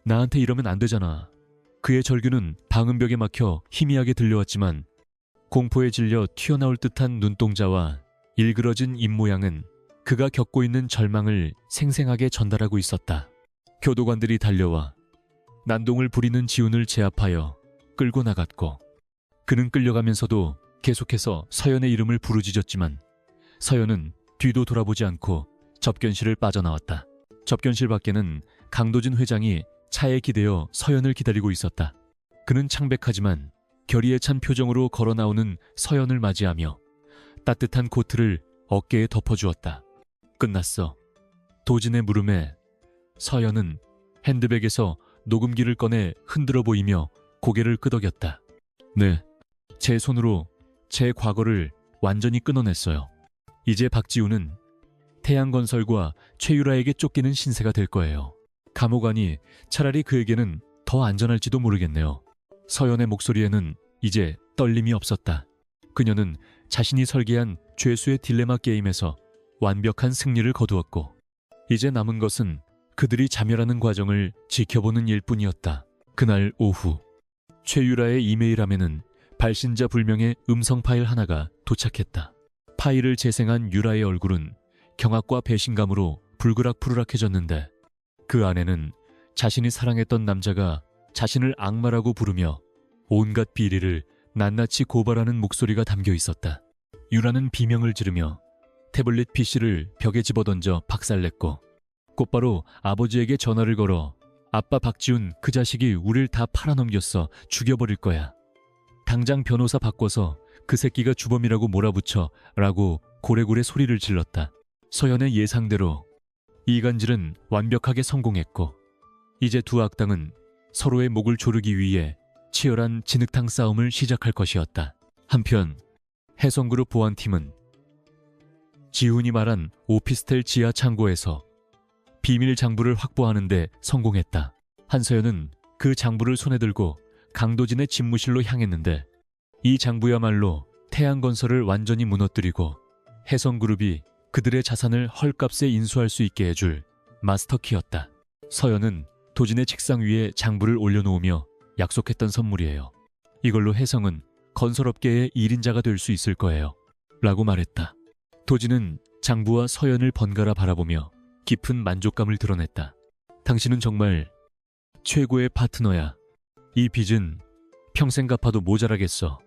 나한테 이러면 안 되잖아. 그의 절규는 방음벽에 막혀 희미하게 들려왔지만 공포에 질려 튀어나올 듯한 눈동자와 일그러진 입모양은 그가 겪고 있는 절망을 생생하게 전달하고 있었다. 교도관들이 달려와 난동을 부리는 지훈을 제압하여 끌고 나갔고, 그는 끌려가면서도 계속해서 서연의 이름을 부르짖었지만 서연은 뒤도 돌아보지 않고 접견실을 빠져나왔다. 접견실 밖에는 강도진 회장이 차에 기대어 서연을 기다리고 있었다. 그는 창백하지만 결의에 찬 표정으로 걸어 나오는 서연을 맞이하며 따뜻한 코트를 어깨에 덮어주었다. 끝났어. 도진의 물음에 서연은 핸드백에서 녹음기를 꺼내 흔들어 보이며 고개를 끄덕였다. 네, 제 손으로 제 과거를 완전히 끊어냈어요. 이제 박지훈은 태양건설과 최유라에게 쫓기는 신세가 될 거예요. 감옥 안이 차라리 그에게는 더 안전할지도 모르겠네요. 서연의 목소리에는 이제 떨림이 없었다. 그녀는 자신이 설계한 죄수의 딜레마 게임에서 완벽한 승리를 거두었고, 이제 남은 것은 그들이 자멸하는 과정을 지켜보는 일뿐이었다. 그날 오후 최유라의 이메일함에는 발신자 불명의 음성 파일 하나가 도착했다. 파일을 재생한 유라의 얼굴은 경악과 배신감으로 불그락푸르락해졌는데 그 안에는 자신이 사랑했던 남자가 자신을 악마라고 부르며 온갖 비리를 낱낱이 고발하는 목소리가 담겨 있었다. 유라는 비명을 지르며 태블릿 PC를 벽에 집어던져 박살냈고, 곧바로 아버지에게 전화를 걸어 아빠 박지훈 그 자식이 우릴 다 팔아넘겼어. 죽여버릴 거야. 당장 변호사 바꿔서 그 새끼가 주범이라고 몰아붙여 라고 고래고래 소리를 질렀다. 서연의 예상대로 이간질은 완벽하게 성공했고, 이제 두 악당은 서로의 목을 조르기 위해 치열한 진흙탕 싸움을 시작할 것이었다. 한편 해성그룹 보안팀은 지훈이 말한 오피스텔 지하 창고에서 비밀 장부를 확보하는 데 성공했다. 한서연은 그 장부를 손에 들고 강도진의 집무실로 향했는데 이 장부야말로 태양건설을 완전히 무너뜨리고 해성그룹이 그들의 자산을 헐값에 인수할 수 있게 해줄 마스터키였다. 서연은 도진의 책상 위에 장부를 올려놓으며 약속했던 선물이에요. 이걸로 해성은 건설업계의 1인자가 될 수 있을 거예요. 라고 말했다. 도진은 장부와 서연을 번갈아 바라보며 깊은 만족감을 드러냈다. 당신은 정말 최고의 파트너야. 이 빚은 평생 갚아도 모자라겠어.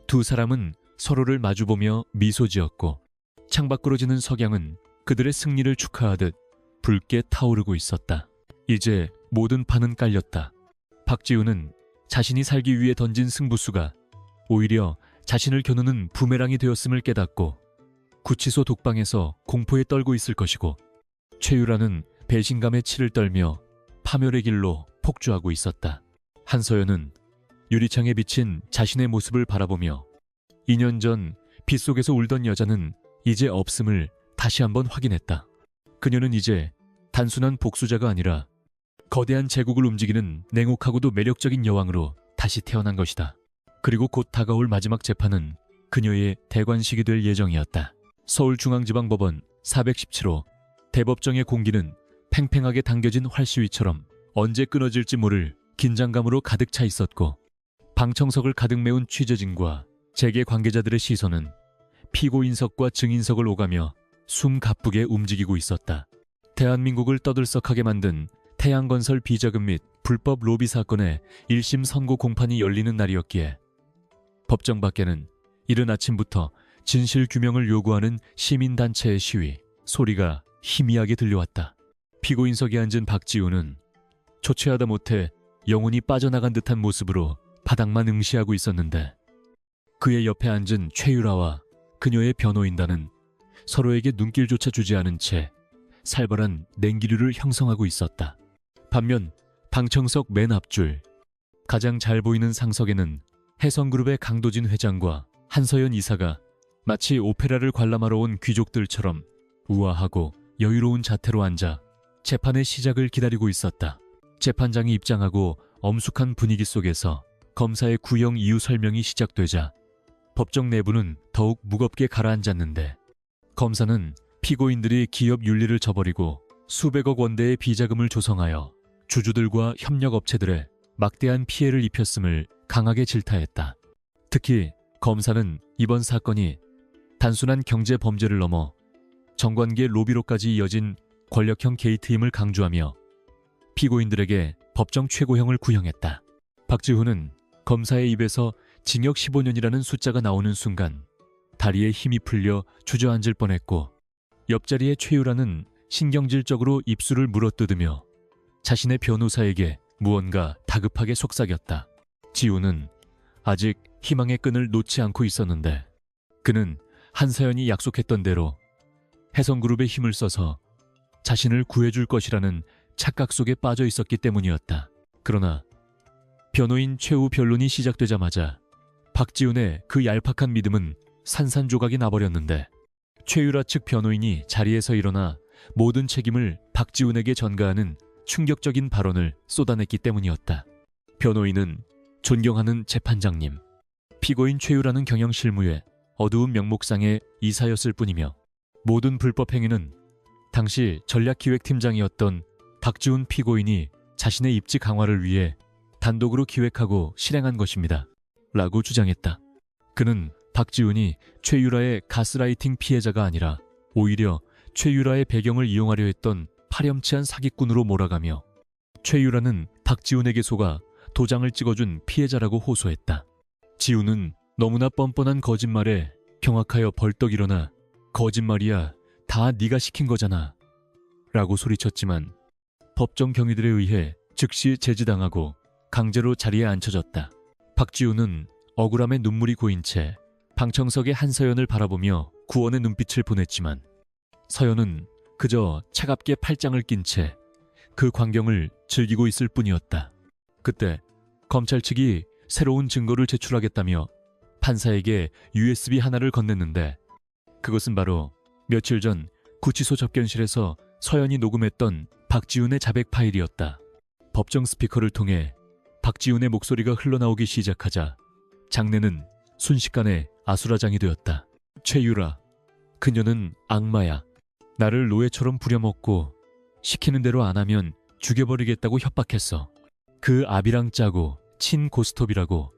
두 사람은 서로를 마주보며 미소 지었고 창밖으로 지는 석양은 그들의 승리를 축하하듯 붉게 타오르고 있었다. 이제 모든 판은 깔렸다. 박지훈은 자신이 살기 위해 던진 승부수가 오히려 자신을 겨누는 부메랑이 되었음을 깨닫고 구치소 독방에서 공포에 떨고 있을 것이고, 최유라는 배신감에 치를 떨며 파멸의 길로 폭주하고 있었다. 한서연은 유리창에 비친 자신의 모습을 바라보며 2년 전 빗속에서 울던 여자는 이제 없음을 다시 한번 확인했다. 그녀는 이제 단순한 복수자가 아니라 거대한 제국을 움직이는 냉혹하고도 매력적인 여왕으로 다시 태어난 것이다. 그리고 곧 다가올 마지막 재판은 그녀의 대관식이 될 예정이었다. 서울중앙지방법원 417호. 대법정의 공기는 팽팽하게 당겨진 활시위처럼 언제 끊어질지 모를 긴장감으로 가득 차 있었고, 방청석을 가득 메운 취재진과 재계 관계자들의 시선은 피고인석과 증인석을 오가며 숨 가쁘게 움직이고 있었다. 대한민국을 떠들썩하게 만든 태양건설 비자금 및 불법 로비 사건의 1심 선고 공판이 열리는 날이었기에 법정 밖에는 이른 아침부터 진실 규명을 요구하는 시민단체의 시위 소리가 희미하게 들려왔다. 피고인석에 앉은 박지우는 초췌하다 못해 영혼이 빠져나간 듯한 모습으로 바닥만 응시하고 있었는데, 그의 옆에 앉은 최유라와 그녀의 변호인단은 서로에게 눈길조차 주지 않은 채 살벌한 냉기류를 형성하고 있었다. 반면 방청석 맨 앞줄 가장 잘 보이는 상석에는 해성그룹의 강도진 회장과 한서연 이사가 마치 오페라를 관람하러 온 귀족들처럼 우아하고 여유로운 자태로 앉아 재판의 시작을 기다리고 있었다. 재판장이 입장하고 엄숙한 분위기 속에서 검사의 구형 이유 설명이 시작되자 법정 내부는 더욱 무겁게 가라앉았는데, 검사는 피고인들이 기업 윤리를 저버리고 수백억 원대의 비자금을 조성하여 주주들과 협력업체들에 막대한 피해를 입혔음을 강하게 질타했다. 특히 검사는 이번 사건이 단순한 경제 범죄를 넘어 정관계 로비로까지 이어진 권력형 게이트임을 강조하며 피고인들에게 법정 최고형을 구형했다. 박지훈은 검사의 입에서 징역 15년이라는 숫자가 나오는 순간 다리에 힘이 풀려 주저앉을 뻔했고, 옆자리의 최유라는 신경질적으로 입술을 물어뜯으며 자신의 변호사에게 무언가 다급하게 속삭였다. 지우는 아직 희망의 끈을 놓지 않고 있었는데, 그는 한서연이 약속했던 대로 해성그룹의 힘을 써서 자신을 구해줄 것이라는 착각 속에 빠져 있었기 때문이었다. 그러나 변호인 최후 변론이 시작되자마자 박지훈의 그 얄팍한 믿음은 산산조각이 나버렸는데, 최유라 측 변호인이 자리에서 일어나 모든 책임을 박지훈에게 전가하는 충격적인 발언을 쏟아냈기 때문이었다. 변호인은 존경하는 재판장님, 피고인 최유라는 경영실무의 어두운 명목상의 이사였을 뿐이며 모든 불법 행위는 당시 전략기획팀장이었던 박지훈 피고인이 자신의 입지 강화를 위해 단독으로 기획하고 실행한 것입니다. 라고 주장했다. 그는 박지훈이 최유라의 가스라이팅 피해자가 아니라 오히려 최유라의 배경을 이용하려 했던 파렴치한 사기꾼으로 몰아가며 최유라는 박지훈에게 속아 도장을 찍어준 피해자라고 호소했다. 지훈은 너무나 뻔뻔한 거짓말에 경악하여 벌떡 일어나 거짓말이야, 다 네가 시킨 거잖아 라고 소리쳤지만 법정 경위들에 의해 즉시 제지당하고 강제로 자리에 앉혀졌다. 박지훈은 억울함에 눈물이 고인 채 방청석의 한서연을 바라보며 구원의 눈빛을 보냈지만 서연은 그저 차갑게 팔짱을 낀 채 그 광경을 즐기고 있을 뿐이었다. 그때 검찰 측이 새로운 증거를 제출하겠다며 판사에게 USB 하나를 건넸는데, 그것은 바로 며칠 전 구치소 접견실에서 서연이 녹음했던 박지훈의 자백 파일이었다. 법정 스피커를 통해 박지훈의 목소리가 흘러나오기 시작하자 장내는 순식간에 아수라장이 되었다. 최유라, 그녀는 악마야. 나를 노예처럼 부려먹고 시키는 대로 안 하면 죽여버리겠다고 협박했어. 그 아비랑 짜고 친 고스톱이라고.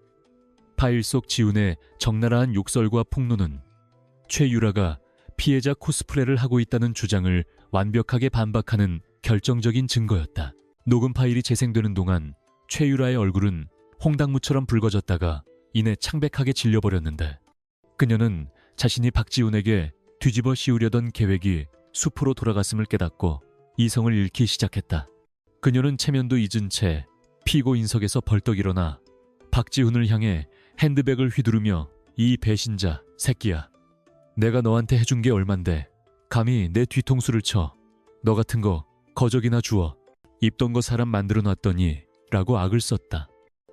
파일 속 지훈의 적나라한 욕설과 폭로는 최유라가 피해자 코스프레를 하고 있다는 주장을 완벽하게 반박하는 결정적인 증거였다. 녹음 파일이 재생되는 동안 최유라의 얼굴은 홍당무처럼 붉어졌다가 이내 창백하게 질려버렸는데, 그녀는 자신이 박지훈에게 뒤집어 씌우려던 계획이 수포로 돌아갔음을 깨닫고 이성을 잃기 시작했다. 그녀는 체면도 잊은 채 피고인석에서 벌떡 일어나 박지훈을 향해 핸드백을 휘두르며 이 배신자 새끼야, 내가 너한테 해준 게 얼만데 감히 내 뒤통수를 쳐. 너 같은 거 거적이나 주워. 입던 거 사람 만들어 놨더니 라고 악을 썼다.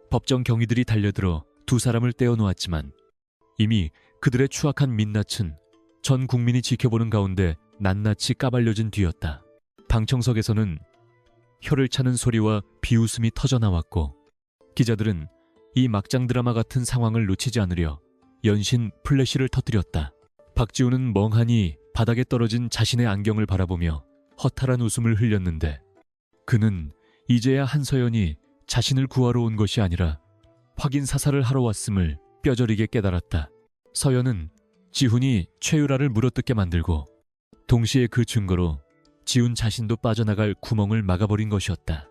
법정 경위들이 달려들어 두 사람을 떼어놓았지만 이미 그들의 추악한 민낯은 전 국민이 지켜보는 가운데 낱낱이 까발려진 뒤였다. 방청석에서는 혀를 차는 소리와 비웃음이 터져나왔고 기자들은 이 막장 드라마 같은 상황을 놓치지 않으려 연신 플래시를 터뜨렸다. 박지훈은 멍하니 바닥에 떨어진 자신의 안경을 바라보며 허탈한 웃음을 흘렸는데 그는 이제야 한서연이 자신을 구하러 온 것이 아니라 확인 사살을 하러 왔음을 뼈저리게 깨달았다. 서연은 지훈이 최유라를 물어뜯게 만들고 동시에 그 증거로 지훈 자신도 빠져나갈 구멍을 막아버린 것이었다.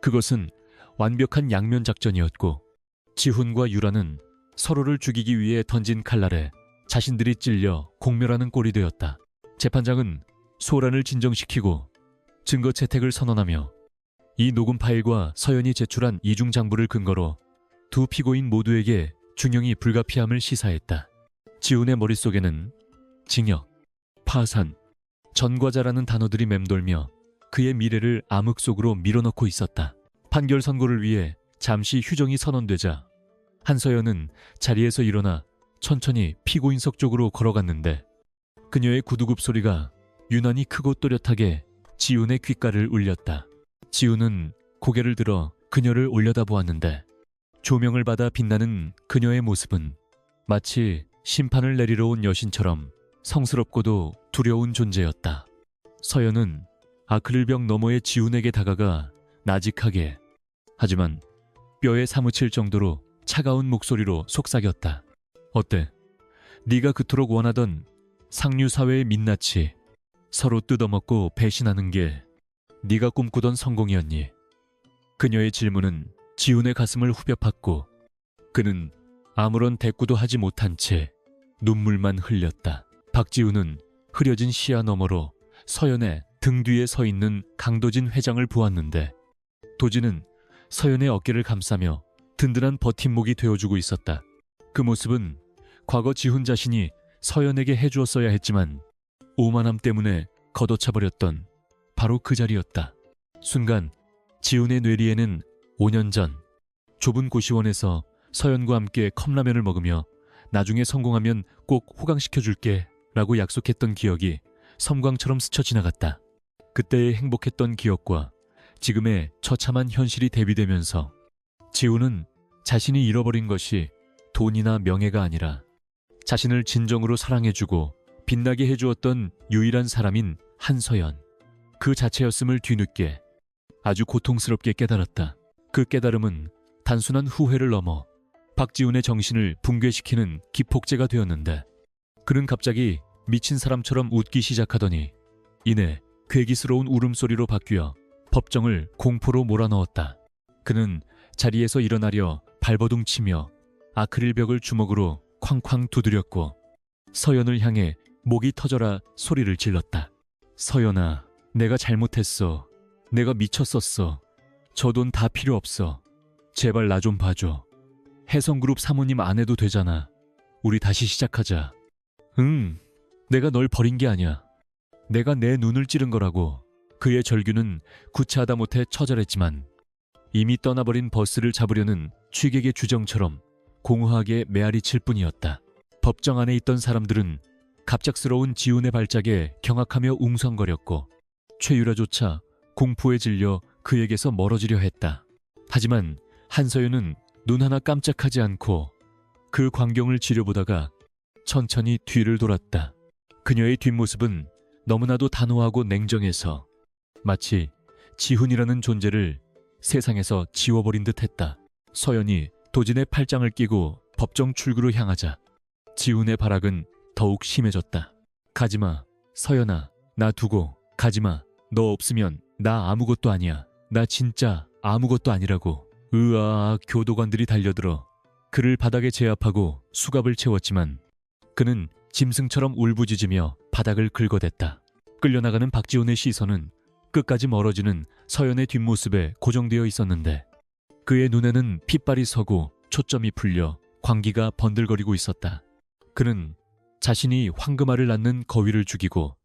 그것은 완벽한 양면 작전이었고 지훈과 유라는 서로를 죽이기 위해 던진 칼날에 자신들이 찔려 공멸하는 꼴이 되었다. 재판장은 소란을 진정시키고 증거 채택을 선언하며 이 녹음 파일과 서연이 제출한 이중 장부를 근거로 두 피고인 모두에게 중형이 불가피함을 시사했다. 지훈의 머릿속에는 징역, 파산, 전과자라는 단어들이 맴돌며 그의 미래를 암흑 속으로 밀어넣고 있었다. 판결 선고를 위해 잠시 휴정이 선언되자 한서연은 자리에서 일어나 천천히 피고인석 쪽으로 걸어갔는데 그녀의 구두굽 소리가 유난히 크고 또렷하게 지훈의 귓가를 울렸다. 지훈은 고개를 들어 그녀를 올려다보았는데 조명을 받아 빛나는 그녀의 모습은 마치 심판을 내리러 온 여신처럼 성스럽고도 두려운 존재였다. 서연은 아크릴벽 너머의 지훈에게 다가가 나직하게 하지만 뼈에 사무칠 정도로 차가운 목소리로 속삭였다. 어때? 네가 그토록 원하던 상류사회의 민낯이 서로 뜯어먹고 배신하는 게 네가 꿈꾸던 성공이었니? 그녀의 질문은 지훈의 가슴을 후벼 팠고 그는 아무런 대꾸도 하지 못한 채 눈물만 흘렸다. 박지훈은 흐려진 시야 너머로 서연의 등 뒤에 서 있는 강도진 회장을 보았는데 도진은 서연의 어깨를 감싸며 든든한 버팀목이 되어주고 있었다. 그 모습은 과거 지훈 자신이 서연에게 해주었어야 했지만 오만함 때문에 걷어차버렸던 바로 그 자리였다. 순간 지훈의 뇌리에는 5년 전 좁은 고시원에서 서연과 함께 컵라면을 먹으며 나중에 성공하면 꼭 호강시켜줄게 라고 약속했던 기억이 섬광처럼 스쳐 지나갔다. 그때의 행복했던 기억과 지금의 처참한 현실이 대비되면서 지훈은 자신이 잃어버린 것이 돈이나 명예가 아니라 자신을 진정으로 사랑해주고 빛나게 해주었던 유일한 사람인 한서연 그 자체였음을 뒤늦게 아주 고통스럽게 깨달았다. 그 깨달음은 단순한 후회를 넘어 박지훈의 정신을 붕괴시키는 기폭제가 되었는데 그는 갑자기 미친 사람처럼 웃기 시작하더니 이내 괴기스러운 울음소리로 바뀌어 법정을 공포로 몰아넣었다. 그는 자리에서 일어나려 발버둥 치며 아크릴벽을 주먹으로 쾅쾅 두드렸고 서연을 향해 목이 터져라 소리를 질렀다. 서연아, 내가 잘못했어. 내가 미쳤었어. 저 돈 다 필요 없어. 제발 나 좀 봐줘. 혜성그룹 사모님 안 해도 되잖아. 우리 다시 시작하자. 응, 내가 널 버린 게 아니야. 내가 내 눈을 찌른 거라고. 그의 절규는 구차하다 못해 처절했지만 이미 떠나버린 버스를 잡으려는 취객의 주정처럼 공허하게 메아리 칠 뿐이었다. 법정 안에 있던 사람들은 갑작스러운 지훈의 발작에 경악하며 웅성거렸고 최유라조차 공포에 질려 그에게서 멀어지려 했다. 하지만 한서연은 눈 하나 깜짝하지 않고 그 광경을 지려보다가 천천히 뒤를 돌았다. 그녀의 뒷모습은 너무나도 단호하고 냉정해서 마치 지훈이라는 존재를 세상에서 지워버린 듯 했다. 서연이 도진의 팔짱을 끼고 법정 출구로 향하자 지훈의 발악은 더욱 심해졌다. 가지마, 서연아. 나 두고 가지마. 너 없으면 나 아무것도 아니야. 나 진짜 아무것도 아니라고. 으아, 교도관들이 달려들어 그를 바닥에 제압하고 수갑을 채웠지만 그는 짐승처럼 울부짖으며 바닥을 긁어댔다. 끌려나가는 박지훈의 시선은 끝까지 멀어지는 서연의 뒷모습에 고정되어 있었는데 그의 눈에는 핏발이 서고 초점이 풀려 광기가 번들거리고 있었다. 그는 자신이 황금알을 낳는 거위를 죽이고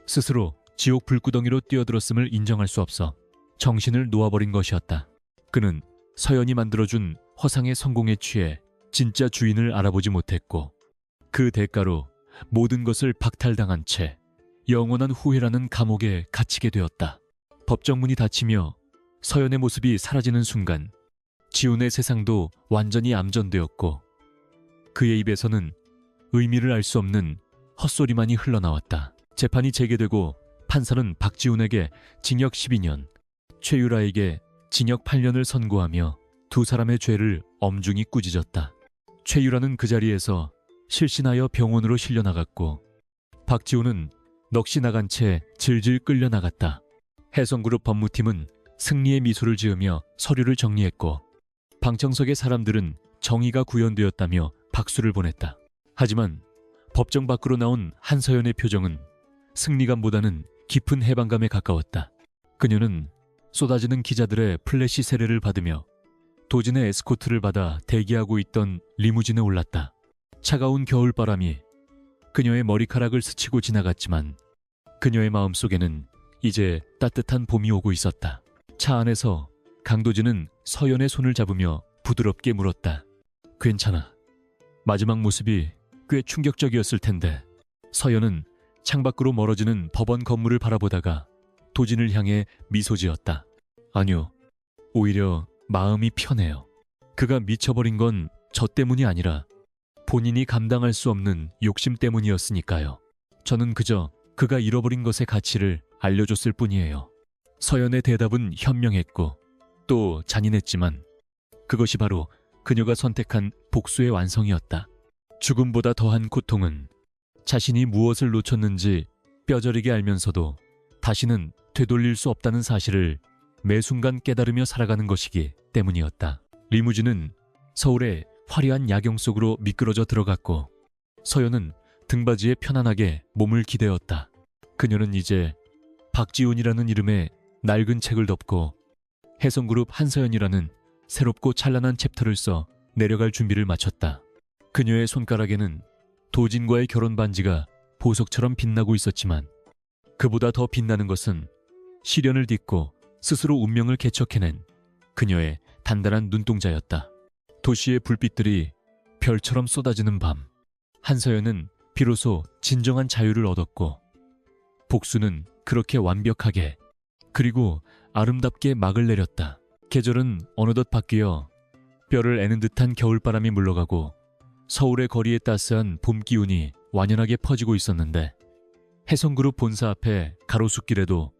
스스로 지옥 불구덩이로 뛰어들었음을 인정할 수 없어 정신을 놓아버린 것이었다. 그는 서연이 만들어준 허상의 성공에 취해 진짜 주인을 알아보지 못했고 그 대가로 모든 것을 박탈당한 채 영원한 후회라는 감옥에 갇히게 되었다. 법정문이 닫히며 서연의 모습이 사라지는 순간 지훈의 세상도 완전히 암전되었고 그의 입에서는 의미를 알 수 없는 헛소리만이 흘러나왔다. 재판이 재개되고 판사는 박지훈에게 징역 12년, 최유라에게 징역 8년을 선고하며 두 사람의 죄를 엄중히 꾸짖었다. 최유라는 그 자리에서 실신하여 병원으로 실려나갔고 박지훈은 넋이 나간 채 질질 끌려나갔다. 혜성그룹 법무팀은 승리의 미소를 지으며 서류를 정리했고 방청석의 사람들은 정의가 구현되었다며 박수를 보냈다. 하지만 법정 밖으로 나온 한서연의 표정은 승리감보다는 깊은 해방감에 가까웠다. 그녀는 쏟아지는 기자들의 플래시 세례를 받으며 도진의 에스코트를 받아 대기하고 있던 리무진에 올랐다. 차가운 겨울바람이 그녀의 머리카락을 스치고 지나갔지만 그녀의 마음속에는 이제 따뜻한 봄이 오고 있었다. 차 안에서 강도진은 서연의 손을 잡으며 부드럽게 물었다. 괜찮아. 마지막 모습이 꽤 충격적이었을 텐데. 서연은 창밖으로 멀어지는 법원 건물을 바라보다가 도진을 향해 미소 지었다. 아니요. 오히려 마음이 편해요. 그가 미쳐버린 건 저 때문이 아니라 본인이 감당할 수 없는 욕심 때문이었으니까요. 저는 그저 그가 잃어버린 것의 가치를 알려줬을 뿐이에요. 서연의 대답은 현명했고 또 잔인했지만 그것이 바로 그녀가 선택한 복수의 완성이었다. 죽음보다 더한 고통은 자신이 무엇을 놓쳤는지 뼈저리게 알면서도 다시는 되돌릴 수 없다는 사실을 매 순간 깨달으며 살아가는 것이기 때문이었다. 리무진은 서울의 화려한 야경 속으로 미끄러져 들어갔고 서연은 등받이에 편안하게 몸을 기대었다. 그녀는 이제 박지훈이라는 이름의 낡은 책을 덮고 혜성그룹 한서연이라는 새롭고 찬란한 챕터를 써 내려갈 준비를 마쳤다. 그녀의 손가락에는 도진과의 결혼 반지가 보석처럼 빛나고 있었지만 그보다 더 빛나는 것은 시련을 딛고 스스로 운명을 개척해낸 그녀의 단단한 눈동자였다. 도시의 불빛들이 별처럼 쏟아지는 밤, 한서연은 비로소 진정한 자유를 얻었고 복수는 그렇게 완벽하게 그리고 아름답게 막을 내렸다. 계절은 어느덧 바뀌어 뼈를 애는 듯한 겨울바람이 물러가고 서울의 거리에 따스한 봄 기운이 완연하게 퍼지고 있었는데 혜성그룹 본사 앞에 가로수길에도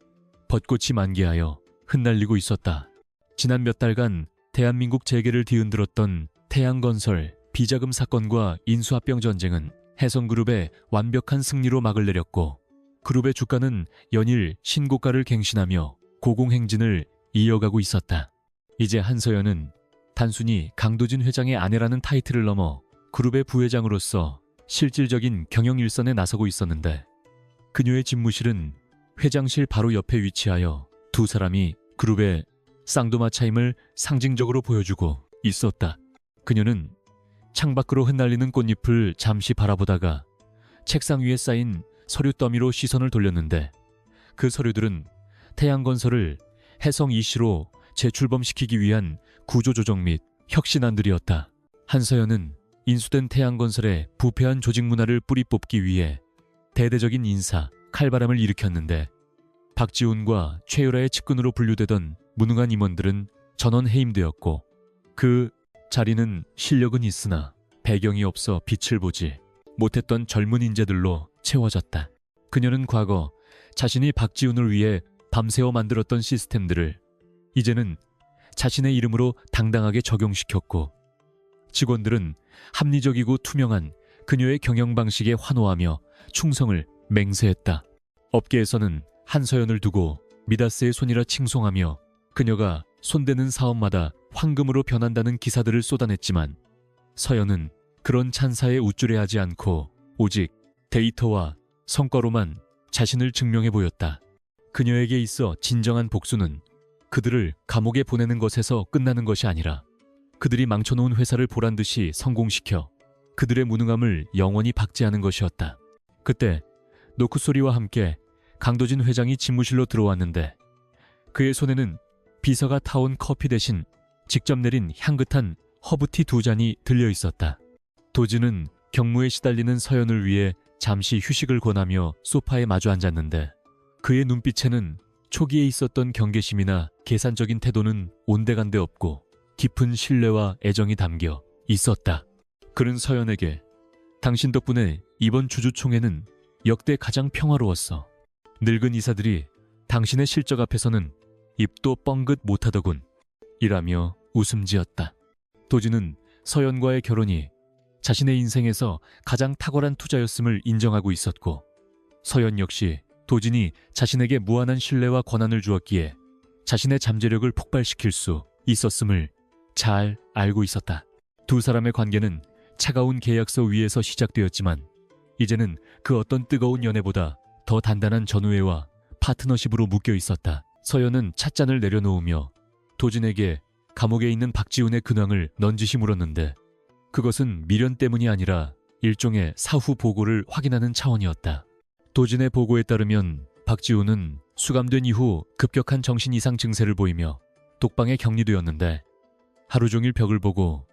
벚꽃이 만개하여 흩날리고 있었다. 지난 몇 달간 대한민국 재계를 뒤흔들었던 태양건설 비자금 사건과 인수합병 전쟁은 혜성그룹의 완벽한 승리로 막을 내렸고 그룹의 주가는 연일 신고가를 갱신하며 고공행진을 이어가고 있었다. 이제 한서연은 단순히 강도진 회장의 아내라는 타이틀을 넘어 그룹의 부회장으로서 실질적인 경영 일선에 나서고 있었는데 그녀의 집무실은 회장실 바로 옆에 위치하여 두 사람이 그룹의 쌍두마차임을 상징적으로 보여주고 있었다. 그녀는 창밖으로 흩날리는 꽃잎을 잠시 바라보다가 책상 위에 쌓인 서류 더미로 시선을 돌렸는데 그 서류들은 태양건설을 혜성 이씨로 재출범시키기 위한 구조조정 및 혁신안들이었다. 한서연은 인수된 태양건설의 부패한 조직 문화를 뿌리 뽑기 위해 대대적인 인사, 칼바람을 일으켰는데 박지훈과 최유라의 측근으로 분류되던 무능한 임원들은 전원 해임되었고 그 자리는 실력은 있으나 배경이 없어 빛을 보지 못했던 젊은 인재들로 채워졌다. 그녀는 과거 자신이 박지훈을 위해 밤새워 만들었던 시스템들을 이제는 자신의 이름으로 당당하게 적용시켰고 직원들은 합리적이고 투명한 그녀의 경영 방식에 환호하며 충성을 맹세했다. 업계에서는 한서연을 두고 미다스의 손이라 칭송하며 그녀가 손대는 사업마다 황금으로 변한다는 기사들을 쏟아냈지만 서연은 그런 찬사에 우쭐해하지 않고 오직 데이터와 성과로만 자신을 증명해 보였다. 그녀에게 있어 진정한 복수는 그들을 감옥에 보내는 것에서 끝나는 것이 아니라 그들이 망쳐놓은 회사를 보란듯이 성공시켜 그들의 무능함을 영원히 박제하는 것이었다. 그때 노크 소리와 함께 강도진 회장이 집무실로 들어왔는데 그의 손에는 비서가 타온 커피 대신 직접 내린 향긋한 허브티 두 잔이 들려 있었다. 도진은 경무에 시달리는 서연을 위해 잠시 휴식을 권하며 소파에 마주 앉았는데 그의 눈빛에는 초기에 있었던 경계심이나 계산적인 태도는 온데간데 없고 깊은 신뢰와 애정이 담겨 있었다. 그는 서연에게 당신 덕분에 이번 주주총회는 역대 가장 평화로웠어. 늙은 이사들이 당신의 실적 앞에서는 입도 뻥긋 못하더군. 이라며 웃음 지었다. 도지는 서연과의 결혼이 자신의 인생에서 가장 탁월한 투자였음을 인정하고 있었고 서연 역시 도진이 자신에게 무한한 신뢰와 권한을 주었기에 자신의 잠재력을 폭발시킬 수 있었음을 잘 알고 있었다. 두 사람의 관계는 차가운 계약서 위에서 시작되었지만 이제는 그 어떤 뜨거운 연애보다 더 단단한 전우애와 파트너십으로 묶여 있었다. 서연은 찻잔을 내려놓으며 도진에게 감옥에 있는 박지훈의 근황을 넌지시 물었는데 그것은 미련 때문이 아니라 일종의 사후 보고를 확인하는 차원이었다. 도진의 보고에 따르면 박지훈은 수감된 이후 급격한 정신 이상 증세를 보이며 독방에 격리되었는데 하루 종일 벽을 보고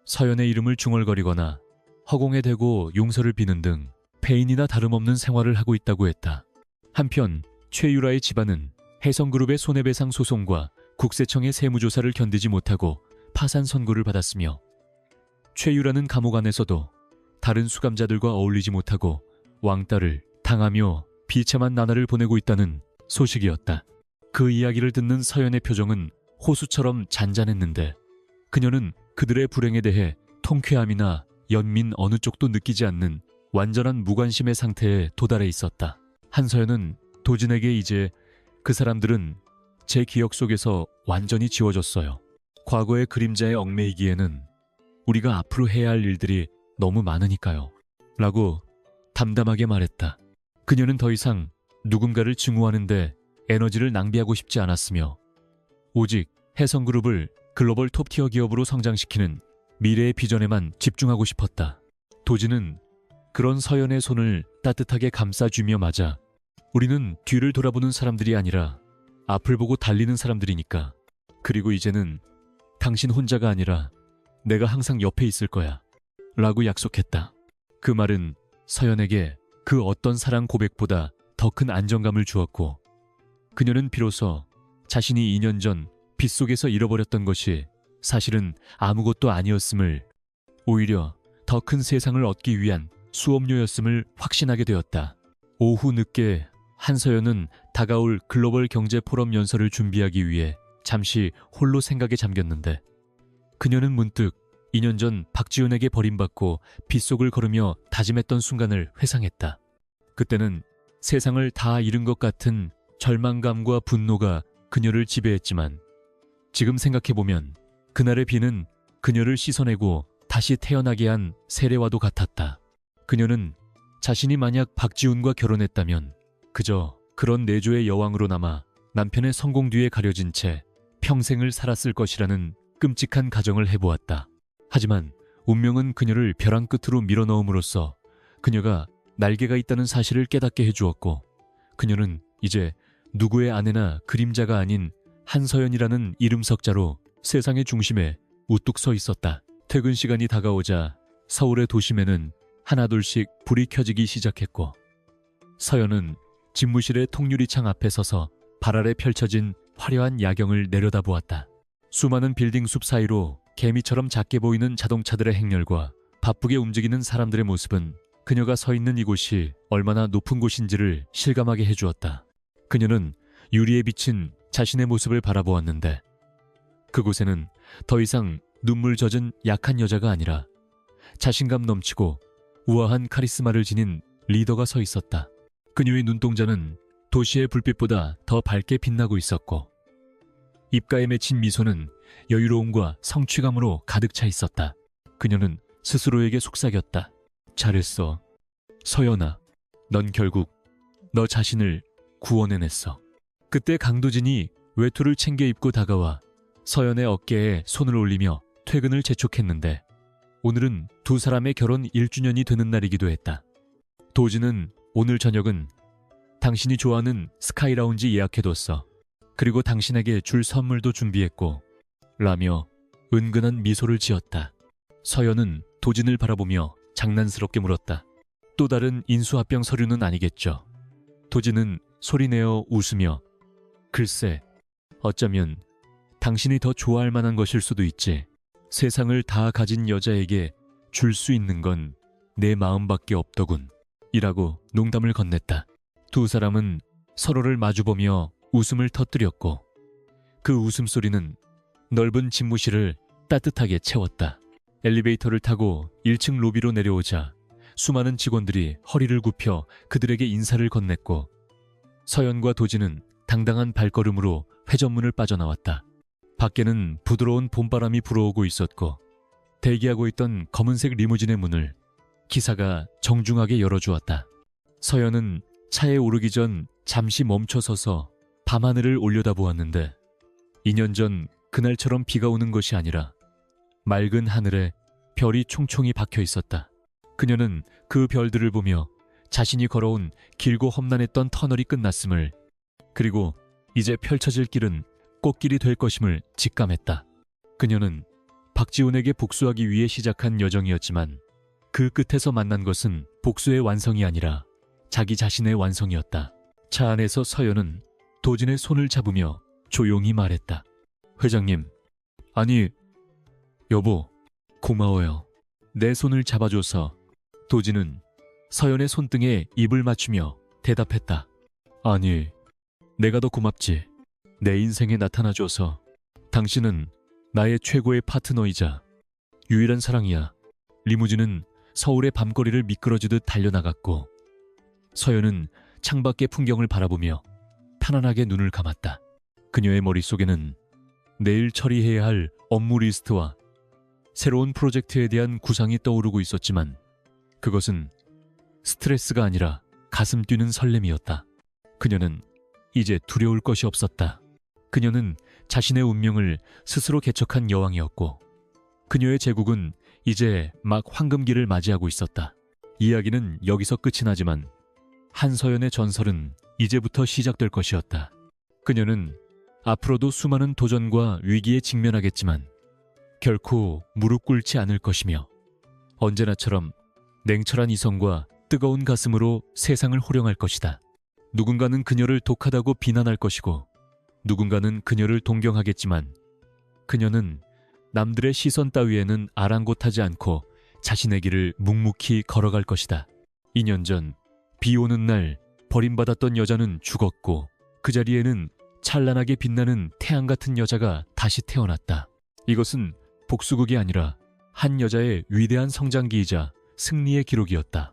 서연의 이름을 중얼거리거나 허공에 대고 용서를 비는 등 폐인이나 다름없는 생활을 하고 있다고 했다. 한편 최유라의 집안은 해성그룹의 손해배상 소송과 국세청의 세무조사를 견디지 못하고 파산 선고를 받았으며 최유라는 감옥 안에서도 다른 수감자들과 어울리지 못하고 왕따를 당하며 비참한 나날을 보내고 있다는 소식이었다. 그 이야기를 듣는 서연의 표정은 호수처럼 잔잔했는데 그녀는 그들의 불행에 대해 통쾌함이나 연민 어느 쪽도 느끼지 않는 완전한 무관심의 상태에 도달해 있었다. 한서연은 도진에게 이제 그 사람들은 제 기억 속에서 완전히 지워졌어요. 과거의 그림자에 얽매이기에는 우리가 앞으로 해야 할 일들이 너무 많으니까요. 라고 담담하게 말했다. 그녀는 더 이상 누군가를 증오하는데 에너지를 낭비하고 싶지 않았으며 오직 해성그룹을 글로벌 톱티어 기업으로 성장시키는 미래의 비전에만 집중하고 싶었다. 도진은 그런 서연의 손을 따뜻하게 감싸주며 맞아 우리는 뒤를 돌아보는 사람들이 아니라 앞을 보고 달리는 사람들이니까. 그리고 이제는 당신 혼자가 아니라 내가 항상 옆에 있을 거야. 라고 약속했다. 그 말은 서연에게 그 어떤 사랑 고백보다 더 큰 안정감을 주었고 그녀는 비로소 자신이 2년 전 빗속에서 잃어버렸던 것이 사실은 아무것도 아니었음을 오히려 더 큰 세상을 얻기 위한 수업료였음을 확신하게 되었다. 오후 늦게 한서연은 다가올 글로벌 경제 포럼 연설을 준비하기 위해 잠시 홀로 생각에 잠겼는데 그녀는 문득 2년 전 박지훈에게 버림받고 빗속을 걸으며 다짐했던 순간을 회상했다. 그때는 세상을 다 잃은 것 같은 절망감과 분노가 그녀를 지배했지만 지금 생각해보면 그날의 비는 그녀를 씻어내고 다시 태어나게 한 세례와도 같았다. 그녀는 자신이 만약 박지훈과 결혼했다면 그저 그런 내조의 여왕으로 남아 남편의 성공 뒤에 가려진 채 평생을 살았을 것이라는 끔찍한 가정을 해보았다. 하지만 운명은 그녀를 벼랑 끝으로 밀어넣음으로써 그녀가 날개가 있다는 사실을 깨닫게 해주었고 그녀는 이제 누구의 아내나 그림자가 아닌 한서연이라는 이름 석자로 세상의 중심에 우뚝 서 있었다. 퇴근 시간이 다가오자 서울의 도심에는 하나둘씩 불이 켜지기 시작했고 서연은 집무실의 통유리창 앞에 서서 발 아래 펼쳐진 화려한 야경을 내려다보았다. 수많은 빌딩 숲 사이로 개미처럼 작게 보이는 자동차들의 행렬과 바쁘게 움직이는 사람들의 모습은 그녀가 서 있는 이곳이 얼마나 높은 곳인지를 실감하게 해주었다. 그녀는 유리에 비친 자신의 모습을 바라보았는데 그곳에는 더 이상 눈물 젖은 약한 여자가 아니라 자신감 넘치고 우아한 카리스마를 지닌 리더가 서 있었다. 그녀의 눈동자는 도시의 불빛보다 더 밝게 빛나고 있었고 입가에 맺힌 미소는 여유로움과 성취감으로 가득 차 있었다. 그녀는 스스로에게 속삭였다. 잘했어. 서연아, 넌 결국 너 자신을 구원해냈어. 그때 강도진이 외투를 챙겨 입고 다가와 서연의 어깨에 손을 올리며 퇴근을 재촉했는데 오늘은 두 사람의 결혼 1주년이 되는 날이기도 했다. 도진은 오늘 저녁은 당신이 좋아하는 스카이라운지 예약해뒀어. 그리고 당신에게 줄 선물도 준비했고 라며 은근한 미소를 지었다. 서연은 도진을 바라보며 장난스럽게 물었다. 또 다른 인수합병 서류는 아니겠죠. 도진은 소리내어 웃으며 글쎄, 어쩌면 당신이 더 좋아할 만한 것일 수도 있지. 세상을 다 가진 여자에게 줄 수 있는 건 내 마음밖에 없더군. 이라고 농담을 건넸다. 두 사람은 서로를 마주보며 웃음을 터뜨렸고 그 웃음소리는 넓은 집무실을 따뜻하게 채웠다. 엘리베이터를 타고 1층 로비로 내려오자 수많은 직원들이 허리를 굽혀 그들에게 인사를 건넸고 서연과 도진은 당당한 발걸음으로 회전문을 빠져나왔다. 밖에는 부드러운 봄바람이 불어오고 있었고 대기하고 있던 검은색 리무진의 문을 기사가 정중하게 열어주었다. 서연은 차에 오르기 전 잠시 멈춰서서 밤하늘을 올려다보았는데 2년 전 그날처럼 비가 오는 것이 아니라 맑은 하늘에 별이 총총히 박혀 있었다. 그녀는 그 별들을 보며 자신이 걸어온 길고 험난했던 터널이 끝났음을, 그리고 이제 펼쳐질 길은 꽃길이 될 것임을 직감했다. 그녀는 박지훈에게 복수하기 위해 시작한 여정이었지만 그 끝에서 만난 것은 복수의 완성이 아니라 자기 자신의 완성이었다. 차 안에서 서연은 도진의 손을 잡으며 조용히 말했다. 회장님, 아니, 여보, 고마워요. 내 손을 잡아줘서. 도진은 서연의 손등에 입을 맞추며 대답했다. 아니, 내가 더 고맙지. 내 인생에 나타나줘서. 당신은 나의 최고의 파트너이자 유일한 사랑이야. 리무진은 서울의 밤거리를 미끄러지듯 달려나갔고 서연은 창밖의 풍경을 바라보며 편안하게 눈을 감았다. 그녀의 머릿속에는 내일 처리해야 할 업무 리스트와 새로운 프로젝트에 대한 구상이 떠오르고 있었지만 그것은 스트레스가 아니라 가슴 뛰는 설렘이었다. 그녀는 이제 두려울 것이 없었다. 그녀는 자신의 운명을 스스로 개척한 여왕이었고 그녀의 제국은 이제 막 황금기를 맞이하고 있었다. 이야기는 여기서 끝이 나지만 한서연의 전설은 이제부터 시작될 것이었다. 그녀는 앞으로도 수많은 도전과 위기에 직면하겠지만 결코 무릎 꿇지 않을 것이며 언제나처럼 냉철한 이성과 뜨거운 가슴으로 세상을 호령할 것이다. 누군가는 그녀를 독하다고 비난할 것이고 누군가는 그녀를 동경하겠지만 그녀는 남들의 시선 따위에는 아랑곳하지 않고 자신의 길을 묵묵히 걸어갈 것이다. 2년 전 비 오는 날 버림받았던 여자는 죽었고 그 자리에는 찬란하게 빛나는 태양 같은 여자가 다시 태어났다. 이것은 복수극이 아니라 한 여자의 위대한 성장기이자 승리의 기록이었다.